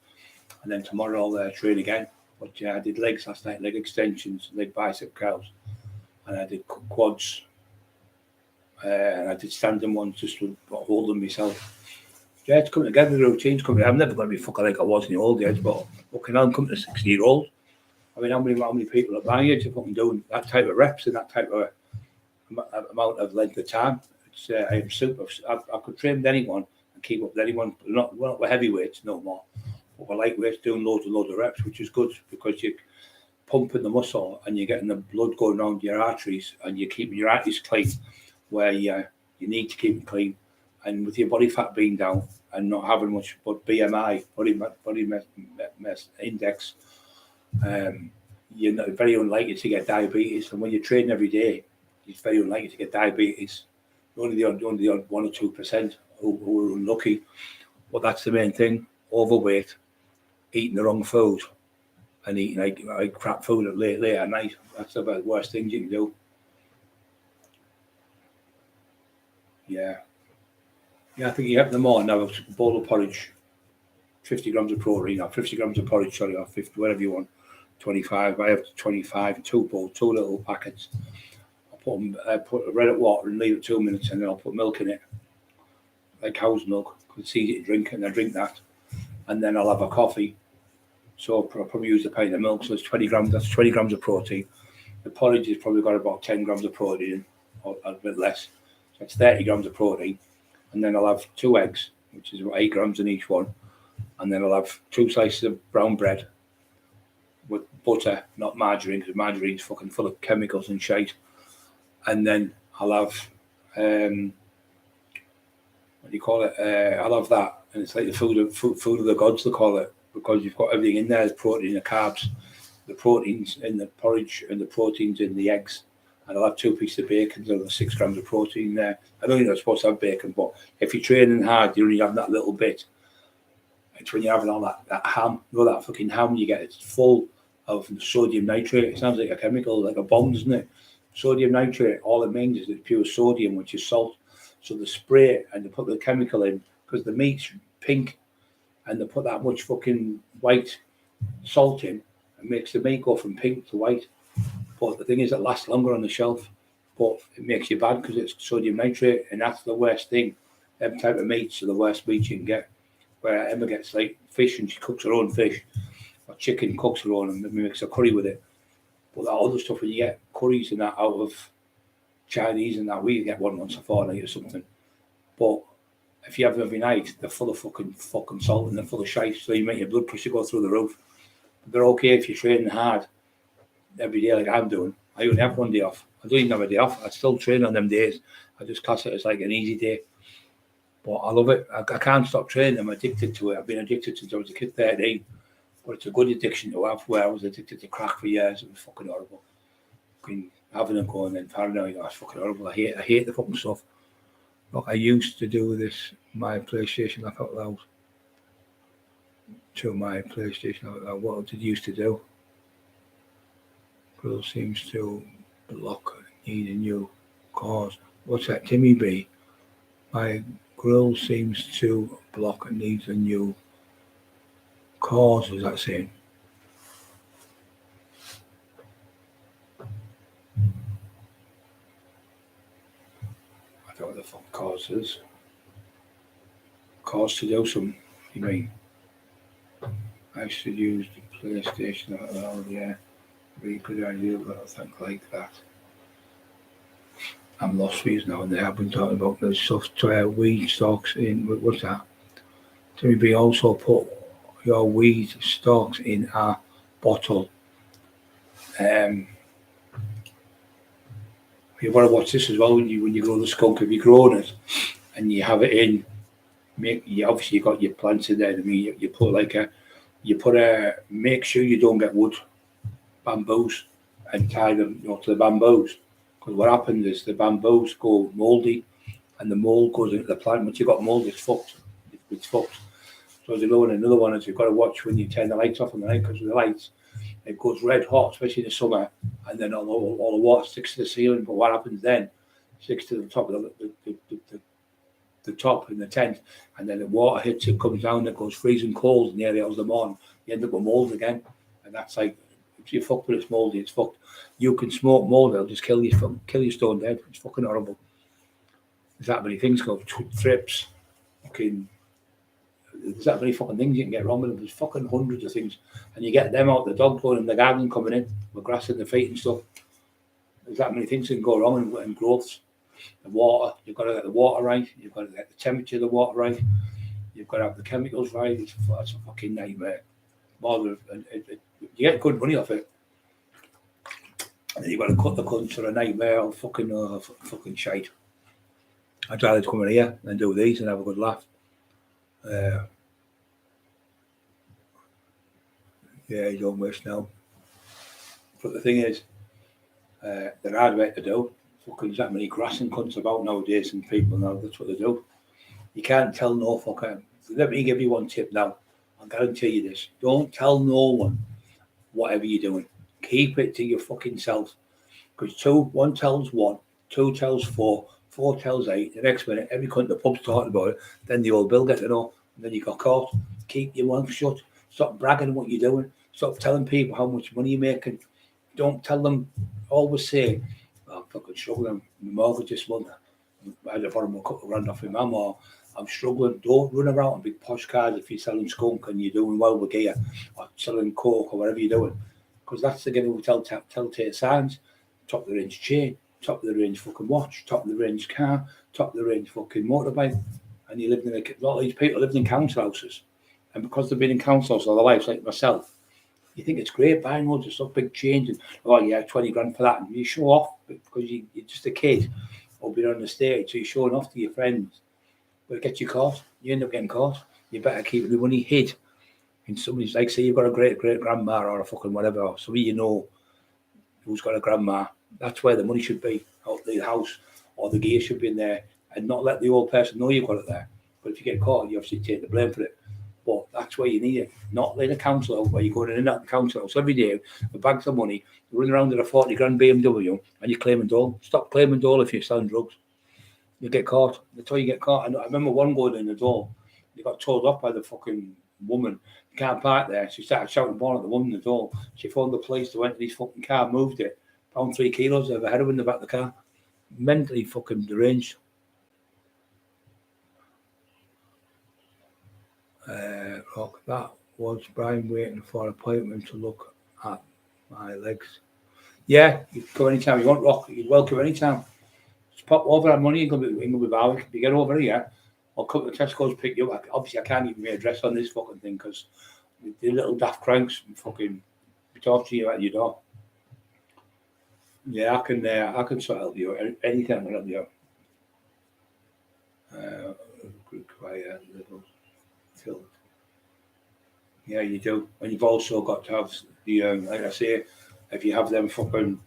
and then tomorrow I'll train again. But yeah, I did legs last night, leg extensions, leg bicep curls, and I did quads, and I did standing ones just to hold them myself. Yeah, it's coming together. The routine's coming. I'm never going to be fucking like I was in the old days, but fucking I'm coming to 60-year-old. I mean, how many people at my age are fucking doing that type of reps and that type of amount of length of time? It's I am super. I could train with anyone and keep up with anyone. We're not with heavyweights no more, but we're lightweights doing loads and loads of reps, which is good because you're pumping the muscle and you're getting the blood going around your arteries and you're keeping your arteries clean where you need to keep them clean. And with your body fat being down and not having much but BMI, body mass index, you're not very unlikely to get diabetes. And when you're training every day, it's very unlikely to get diabetes. Only the odd 1 or 2% who are unlucky. But that's the main thing: overweight, eating the wrong food, and eating like crap food at late at night. That's about the worst things you can do. Yeah. Yeah, I think you have in the morning now a bowl of porridge, 50 grams of protein, or 50 grams of porridge, sorry, or 50, whatever you want, 25. I have 25, 2 little packets. I'll put red hot water and leave it 2 minutes, and then I'll put milk in it, like cow's milk, because it's easy to drink, and I drink that. And then I'll have a coffee. So I'll probably use a pint of milk, so it's 20 grams, that's 20 grams of protein. The porridge has probably got about 10 grams of protein, or a bit less. So it's 30 grams of protein. And then I'll have 2 eggs, which is about 8 grams in each one. And then I'll have 2 slices of brown bread with butter, not margarine, because margarine's fucking full of chemicals and shite. And then I'll have, what do you call it? I'll have that. And it's like the food of the gods, they call it, because you've got everything in there, the protein, the carbs, the proteins in the porridge and the proteins in the eggs. And I'll have 2 pieces of bacon, so there's 6 grams of protein there. I don't think I'm supposed to have bacon, but if you're training hard, you only have that little bit. It's when you're having all that ham, you know, that fucking ham you get, it's full of sodium nitrate. It sounds like a chemical, like a bomb, doesn't it? Sodium nitrate, all it means is it's pure sodium, which is salt. So they spray it and they put the chemical in, because the meat's pink, and they put that much fucking white salt in, and makes the meat go from pink to white. But the thing is, it lasts longer on the shelf, but it makes you bad because it's sodium nitrate, and that's the worst thing. Them type of meats are the worst meats you can get. Where Emma gets like fish and she cooks her own fish, or chicken cooks her own and makes a curry with it. But that other stuff, when you get curries and that out of Chinese and that, we get one once a fortnight or something. But if you have them every night, they're full of fucking salt and they're full of shite, so you make your blood pressure go through the roof. But they're okay if you're training hard every day like I'm doing. I only have 1 day off. I don't even have a day off. I still train on them days. I just class it as like an easy day. But I love it. I can't stop training. I'm addicted to it. I've been addicted since I was a kid, 13. But it's a good addiction to have, where I was addicted to crack for years. It was fucking horrible. Fucking having and going and paranoia, that's fucking horrible. I hate the fucking stuff. Look, I used to do this, my PlayStation laugh out loud. to my PlayStation. What did it used to do? Grill seems to block need a new cause. What's that, Timmy B? My grill seems to block and needs a new cause, is that saying? I don't know what the fuck cause is. Cause to do something, you mean? I should use the PlayStation. Oh, yeah. Really good idea, but I think like that. I'm lost for you now, and they have been talking about the software weed stocks in. What's that? Timmy B also put your weed stocks in a bottle. You want to watch this as well when you grow the skunk. If you're growing it and you have it in, obviously you got your plants in there. I mean, you put make sure you don't get wood bamboos and tie them, to the bamboos, because what happens is the bamboos go mouldy, and the mold goes into the plant. Once you've got mold, it's fucked. It's fucked. So the another one is you've got to watch when you turn the lights off in the night, because of the lights, it goes red hot, especially in the summer, and then all the water sticks to the ceiling. But what happens then? Sticks to the top of the top in the tent, and then the water hits it, comes down, it goes freezing cold in the area of the morning. You end up with mold again, and that's like, if you fuck with it's moldy, it's fucked. You can smoke mold, it'll just kill you stone dead. It's fucking horrible. There's that many things called thrips, fucking. There's that many fucking things you can get wrong with them. There's fucking hundreds of things, and you get them out the dog going in the garden coming in with grass in the feet and stuff. There's that many things that can go wrong in growths. The water, you've got to get the water right. You've got to get the temperature of the water right. You've got to have the chemicals right. It's a fucking nightmare. You get good money off it, and then you've got to cut the cunts for a nightmare of fucking shite. I'd rather come in here and do these and have a good laugh. Yeah, you don't wish now. But the thing is, they're hard work to do. Fucking there's that many grassing cunts about nowadays, and people now, that's what they do. You can't tell no fucker. Let me give you one tip now. I'll guarantee you this. Don't tell no one whatever you're doing. Keep it to your fucking self. Because one tells one, two tells four, four tells eight. The next minute, every cunt in the pub's talking about it. Then the old bill gets to know, and then you got caught. Keep your mouth shut. Stop bragging what you're doing. Stop telling people how much money you're making. Don't tell them. Always say, I'm fucking struggling. My mortgage this month. I had to borrow a couple of grand off my mum, or I'm struggling. Don't run around on big posh cars if you're selling skunk and you're doing well with gear, or selling coke or whatever you're doing. Because that's the game we telltale signs. Top of the range chain, top of the range fucking watch, top of the range car, top of the range fucking motorbike. And you lived in a lot of these people lived in council houses. And because they've been in council houses all their lives, like myself, you think it's great buying loads of stuff, big change, and 20 grand for that, and you show off because you're just a kid or being on the stage, so you're showing off to your friends. But it gets you caught. You end up getting caught. You better keep the money hid in somebody's, like, say you've got a great grandma or a fucking whatever, or somebody you know who's got a grandma. That's where the money should be, out the house, or the gear should be in there, and not let the old person know you've got it there. But if you get caught, you obviously take the blame for it. But that's where you need it, not in a council house where you're going in and out of the council house every day with bags of money, running around in a 40 grand BMW, and you're claiming dole. Stop claiming dole if you're selling drugs. You get caught. That's how you get caught. I remember one going in the door, they got told off by the fucking woman. You can't park there. She started shouting more at the woman in the door. She phoned the police to enter his fucking car, moved it, found 3 kilos of heroin in the back of the car. Mentally fucking deranged. Rock, that was Brian waiting for an appointment to look at my legs. Yeah, you can come anytime you want, Rock. You're welcome anytime. Just pop over that money, you're going to be Barwick. If you get over here, I'll come to Tesco's, pick you up. Obviously, I can't give you my address on this fucking thing because the little daft cranks fucking talk to you at your door. Yeah, I can sort of help you. Anything I can help you. Quiet little filled. Yeah, you do. And you've also got to have the, like I say, if you have them fucking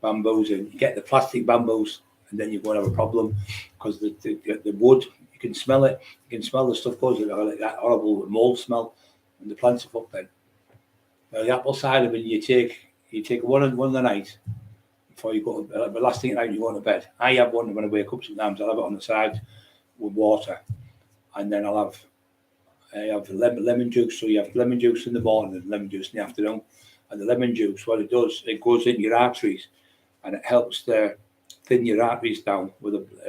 bamboos in, you get the plastic bamboos, and then you're going to have a problem because the wood, you can smell it. You can smell the stuff goes like that horrible mold smell. and the plants are fucked then. Now, the apple cider vinegar, you take one in the night before you go to, the last thing at night you go to bed. I have one when I wake up sometimes. I'll have it on the side with water, and then I have lemon juice. So you have lemon juice in the morning and lemon juice in the afternoon. And the lemon juice, what it does, it goes in your arteries, and it helps to thin your arteries down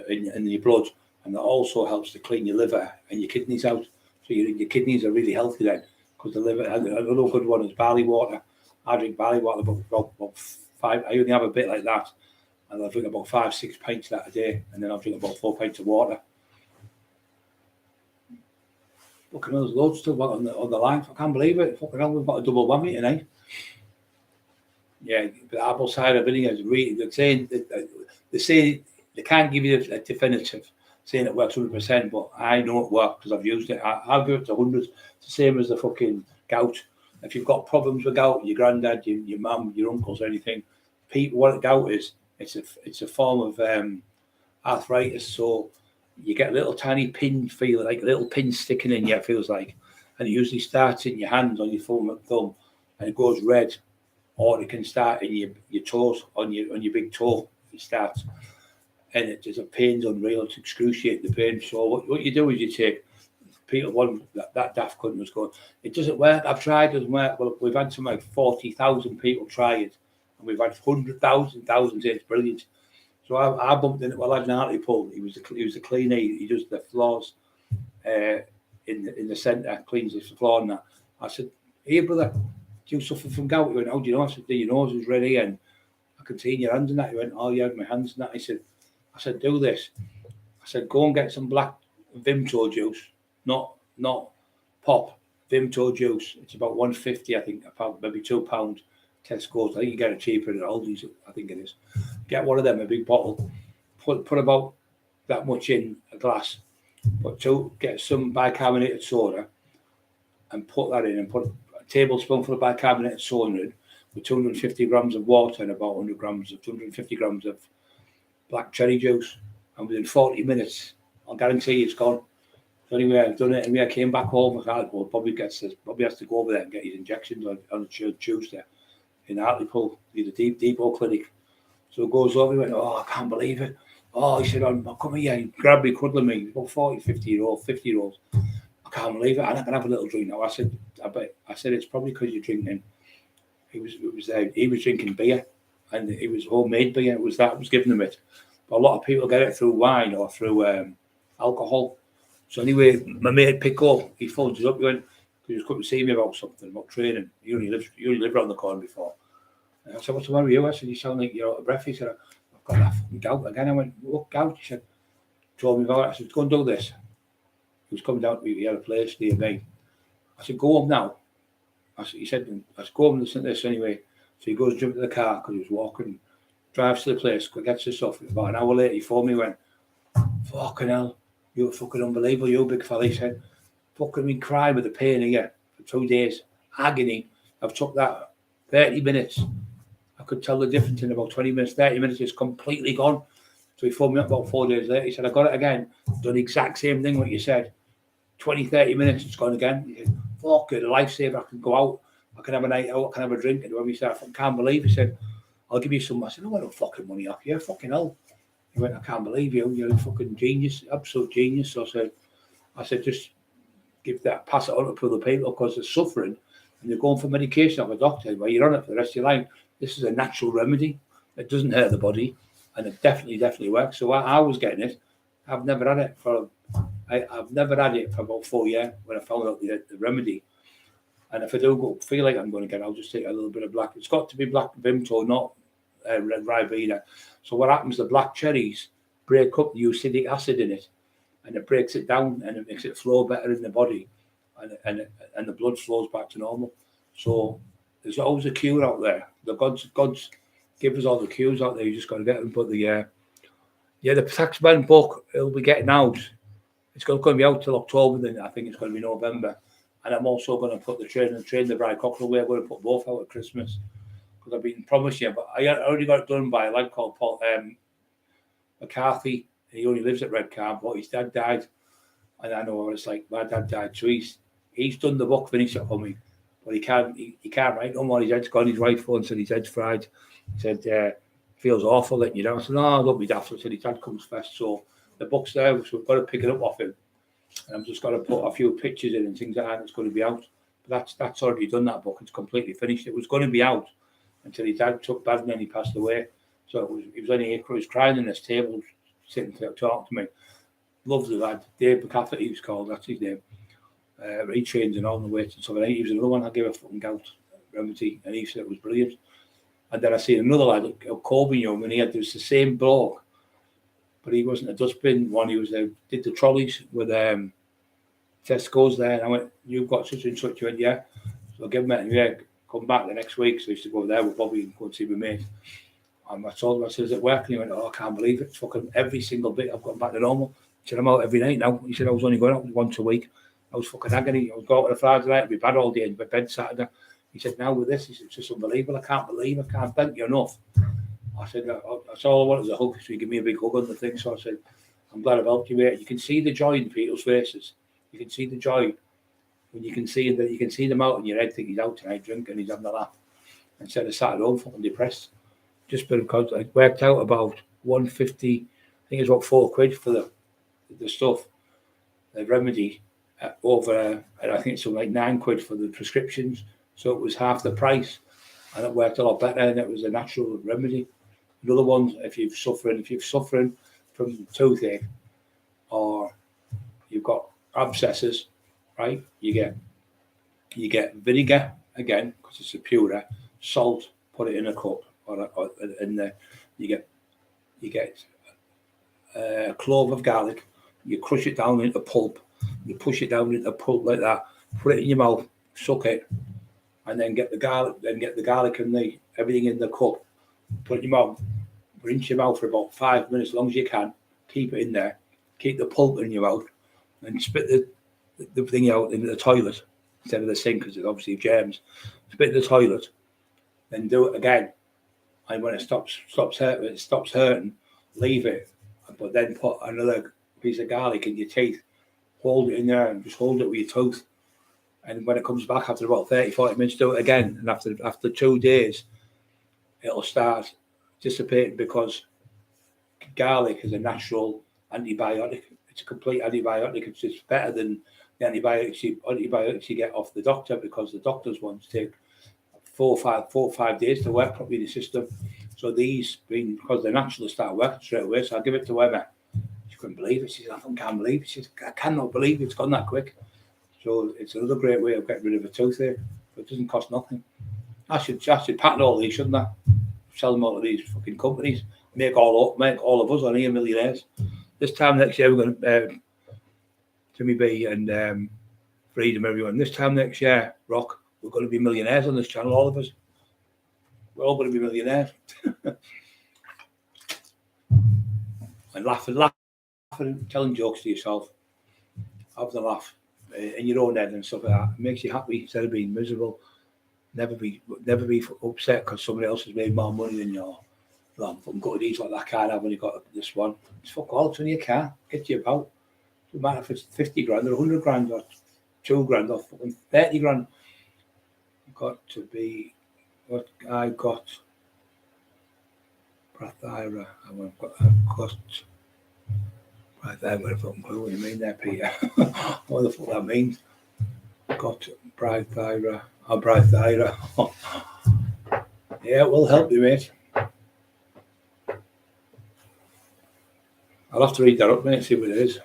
in your blood, and it also helps to clean your liver and your kidneys out. So your kidneys are really healthy then, because the liver. Another good one is barley water. I drink barley water about 5. I only have a bit like that, and I drink about 5-6 pints of that a day, and then I'll drink about 4 pints of water. Fucking hell, there's loads of stuff on the line. I can't believe it. Fucking hell, we've got a double whammy tonight. Yeah, but apple cider vinegar is really. They say they can't give you a definitive saying it works 100%, but I know it works because I've used it. I'll give it to hundreds. It's the same as the fucking gout. If you've got problems with gout, your granddad, your mum, your uncles, anything, people, what gout is, it's a form of arthritis. So you get a little tiny pin, feel like a little pin sticking in you. It feels like, and it usually starts in your hands on your thumb, and it goes red. Or it can start in your toes, on your big toe. It starts, and there's a pain's unreal. It's excruciating, the pain. So what you do is you take Peter one that daft cunt was going. It doesn't work. I've tried. It doesn't work. Well, we've had something like 40,000 people try it, and we've had 100,000 thousands. It's brilliant. So I bumped into a lad in Hartlepool. He was the cleaner. He does the floors in the centre, cleans the floor and that. I said, "Hey brother, do you suffer from gout?" He went, "How do you know?" I said, "Do your nose is ready and I can see in your hands and that." He went, "Oh yeah, my hands and that." I said, "Do this." I said, "Go and get some black Vimto juice, not pop, Vimto juice. It's about 150, I think, about maybe £2. Tesco's. I think you get it cheaper than Aldi's, I think it is. Get one of them, a big bottle. Put about that much in a glass. Get some bicarbonated soda and put that in, and put a tablespoonful of bicarbonated soda in with 250 grams of water and about 250 grams of black cherry juice. And within 40 minutes, I'll guarantee it's gone. So anyway, I've done it. Anyway, I came back home. I thought, well, Bobby has to go over there and get his injections on Tuesday in Hartlepool, the depot clinic. So he goes over, he went, "Oh, I can't believe it." Oh, he said, "I'll come here." He grabbed me, cuddling me. About 40, 50-year-olds. "I can't believe it. I'm not going to have a little drink now." I said, "It's probably because you're drinking." He was drinking beer, and it was homemade beer. It was giving him it. But a lot of people get it through wine or through alcohol. So anyway, my mate Pico, he phoned us up. He went, because he was coming to see me about something, about training. You only lived around the corner before. And I said, "What's the matter with you?" I said, "You sound like you're out of breath." He said, "I've got that fucking gout again." I went, "What gout?" He said, told me about it. I said, "Go and do this." He was coming down to me. He had a place near me. I said, "Go home now." He said, "Go home and listen to this anyway." So he goes, jump to the car because he was walking, drives to the place, gets his stuff. About an hour later, he phoned me, went, "Fucking hell, you're fucking unbelievable, you big fella." He said, "Fucking been crying with the pain here for 2 days. Agony. I've took that 30 minutes. I could tell the difference in about 20 minutes. 30 minutes, it's completely gone." So he phoned me up about 4 days later. He said, "I got it again. Done the exact same thing what you said. 20, 30 minutes, it's gone again." He said, "Fucking a lifesaver. I can go out. I can have a night out. I can have a drink." And when he said, "I can't believe," he said, "I'll give you some." I said, "I want no fucking money off you. Fucking hell." He went, "I can't believe you. You're a fucking genius, absolute genius." So I said, "Just pass it on to other people because they're suffering and they're going for medication off a doctor where you're on it for the rest of your life. This is a natural remedy. It doesn't hurt the body, and it definitely works." So I was getting it. I've never had it for about 4 years when I found out the remedy. And if I do feel like I'm going to get it, I'll just take a little bit of black. It's got to be black Vimto, not red Ribena. So what happens? The black cherries break up the acidic acid in it, and it breaks it down, and it makes it flow better in the body, and the blood flows back to normal. So there's always a cure out there. The gods give us all the cures out there. You just got to get them. But the Taxman book, it'll be getting out. It's going to be out till October. Then I think it's going to be November. And I'm also going to put the Train the Bride Cockerill. We're going to put both out at Christmas because I've been promised you. But I already got it done by a lad called Paul McCarthy. He only lives at Redcar, but his dad died. And I know what it's like. My dad died, so he's done the book, finished it for me, but he can't write no more. His head's gone. His wife phoned, said his head's fried. He said, feels awful letting you down. I said, no, don't be daft. I said, his dad comes first. So the book's there, so we've got to pick it up off him. And I'm just got to put a few pictures in and things like that. It's going to be out. But that's already done, that book. It's completely finished. It was going to be out until his dad took bad and then he passed away. So he was only he was crying in this table, sitting to talk to me. Loves the lad. Dave McCaffrey, he was called. That's his name. He trains and all the weights and stuff. And he was another one. I gave a fucking gout remedy, and he said it was brilliant. And then I seen another lad, Kobe Young, and it was the same bloke, but he wasn't a dustbin one. He was did the trolleys with Tesco's there. And I went, you've got such and such. He went, yeah. So I gave him it, and yeah, come back the next week. So I used to go there with Bobby and go and see my mate. And I told him, I said, is it working? He went, oh, I can't believe it. It's fucking every single bit. I've gotten back to normal. He said, I'm out every night now. He said, I was only going out once a week. I was fucking agony. I was going out on a Friday night, I'd be bad all day in bed Saturday. He said, now with this, it's just unbelievable. I can't thank you enough. I said, that's all I want is a hug. So he gave me a big hug on the thing. So I said, I'm glad I've helped you, mate. You can see the joy in people's faces. You can see the joy when you can see them out in your head, think he's out tonight drinking, he's having a laugh. Instead of sat at home fucking depressed. Just because I worked out about 150, I think it's about £4 for the stuff, the remedy, over, and I think it's something like £9 for the prescriptions. So it was half the price, and it worked a lot better, and it was a natural remedy. Another one, if you're suffering from toothache, or you've got abscesses, right? You get vinegar again because it's a purer, salt, put it in a cup, or in the you get a clove of garlic. You crush it down into pulp. You push it down into pulp like that. Put it in your mouth, suck it, and then get the garlic. Then get the garlic and everything in the cup. Put it in your mouth. Rinse your mouth for about 5 minutes, as long as you can. Keep it in there. Keep the pulp in your mouth, and spit the thing out into the toilet instead of the sink because it's obviously germs. Spit in the toilet, then do it again. And when it stops hurting, leave it. But then put another piece of garlic in your teeth. Hold it in there and just hold it with your tooth. And when it comes back after about 30, 40 minutes, do it again. And after 2 days, it'll start dissipating because garlic is a natural antibiotic. It's a complete antibiotic. It's just better than the antibiotics you get off the doctor, because the doctor's ones take 4 or 5 days to work properly in the system. So these, because they're natural, start working straight away. So I give it to Emma. She couldn't believe it. She said, I can't believe it. She said, I cannot believe it's gone that quick. So it's another great way of getting rid of a toothache. But it doesn't cost nothing. I should patent all these, shouldn't I? Sell them all to these fucking companies. Make all of us on here millionaires. This time next year, we're going to, Timmy B and Freedom, everyone. This time next year, Rock, we're going to be millionaires on this channel, all of us. We're all going to be millionaires. And laughing, telling jokes to yourself. Have the laugh in your own head and stuff like that. It makes you happy instead of being miserable. Never be upset because somebody else has made more money than you. I'm going to these like that car now when you got this one. It's fuck all, it's on your car. Get you about. Doesn't matter if it's 50 grand or 100 grand or 2 grand or fucking 30 grand. Got to be what I got. Prathyra. I've got I've got a fucking clue what you mean there, Peter. What the fuck that means? Got Prathyra. Oh, Prathyra. Yeah, it will help you, mate. I'll have to read that up, mate, see what it is.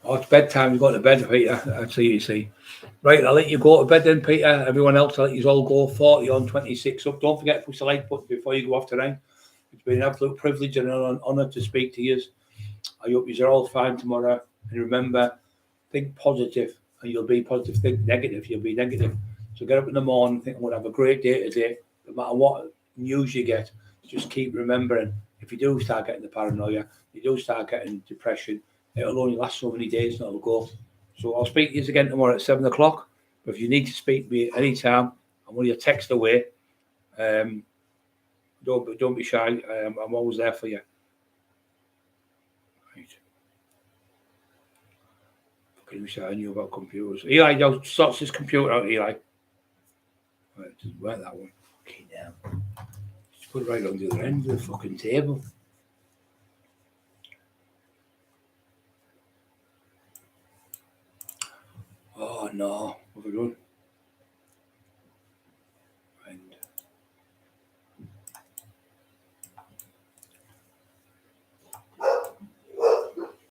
It's bedtime. You're going to bed, Peter. That's what you see. Right, I'll let you go to bed then, Peter. Everyone else, I'll let you all go. 40 on, 26 up. Don't forget to push the like button before you go off tonight. It's been an absolute privilege and an honour to speak to you. I hope you're all fine tomorrow. And remember, think positive and you'll be positive. Think negative, you'll be negative. So get up in the morning, think I'm going to have a great day today. No matter what news you get, just keep remembering, if you do start getting the paranoia, you do start getting depression, it'll only last so many days and it'll go. So I'll speak to you again tomorrow at 7 o'clock. But if you need to speak to me at any time, I'm only a text away. Don't be shy. I'm always there for you. Right. Fucking wish I knew about computers. Eli, now sorts this computer out, Eli. Right, it doesn't work that one. Okay, now. Just put it right on the other end of the fucking table. Oh no, what have we done?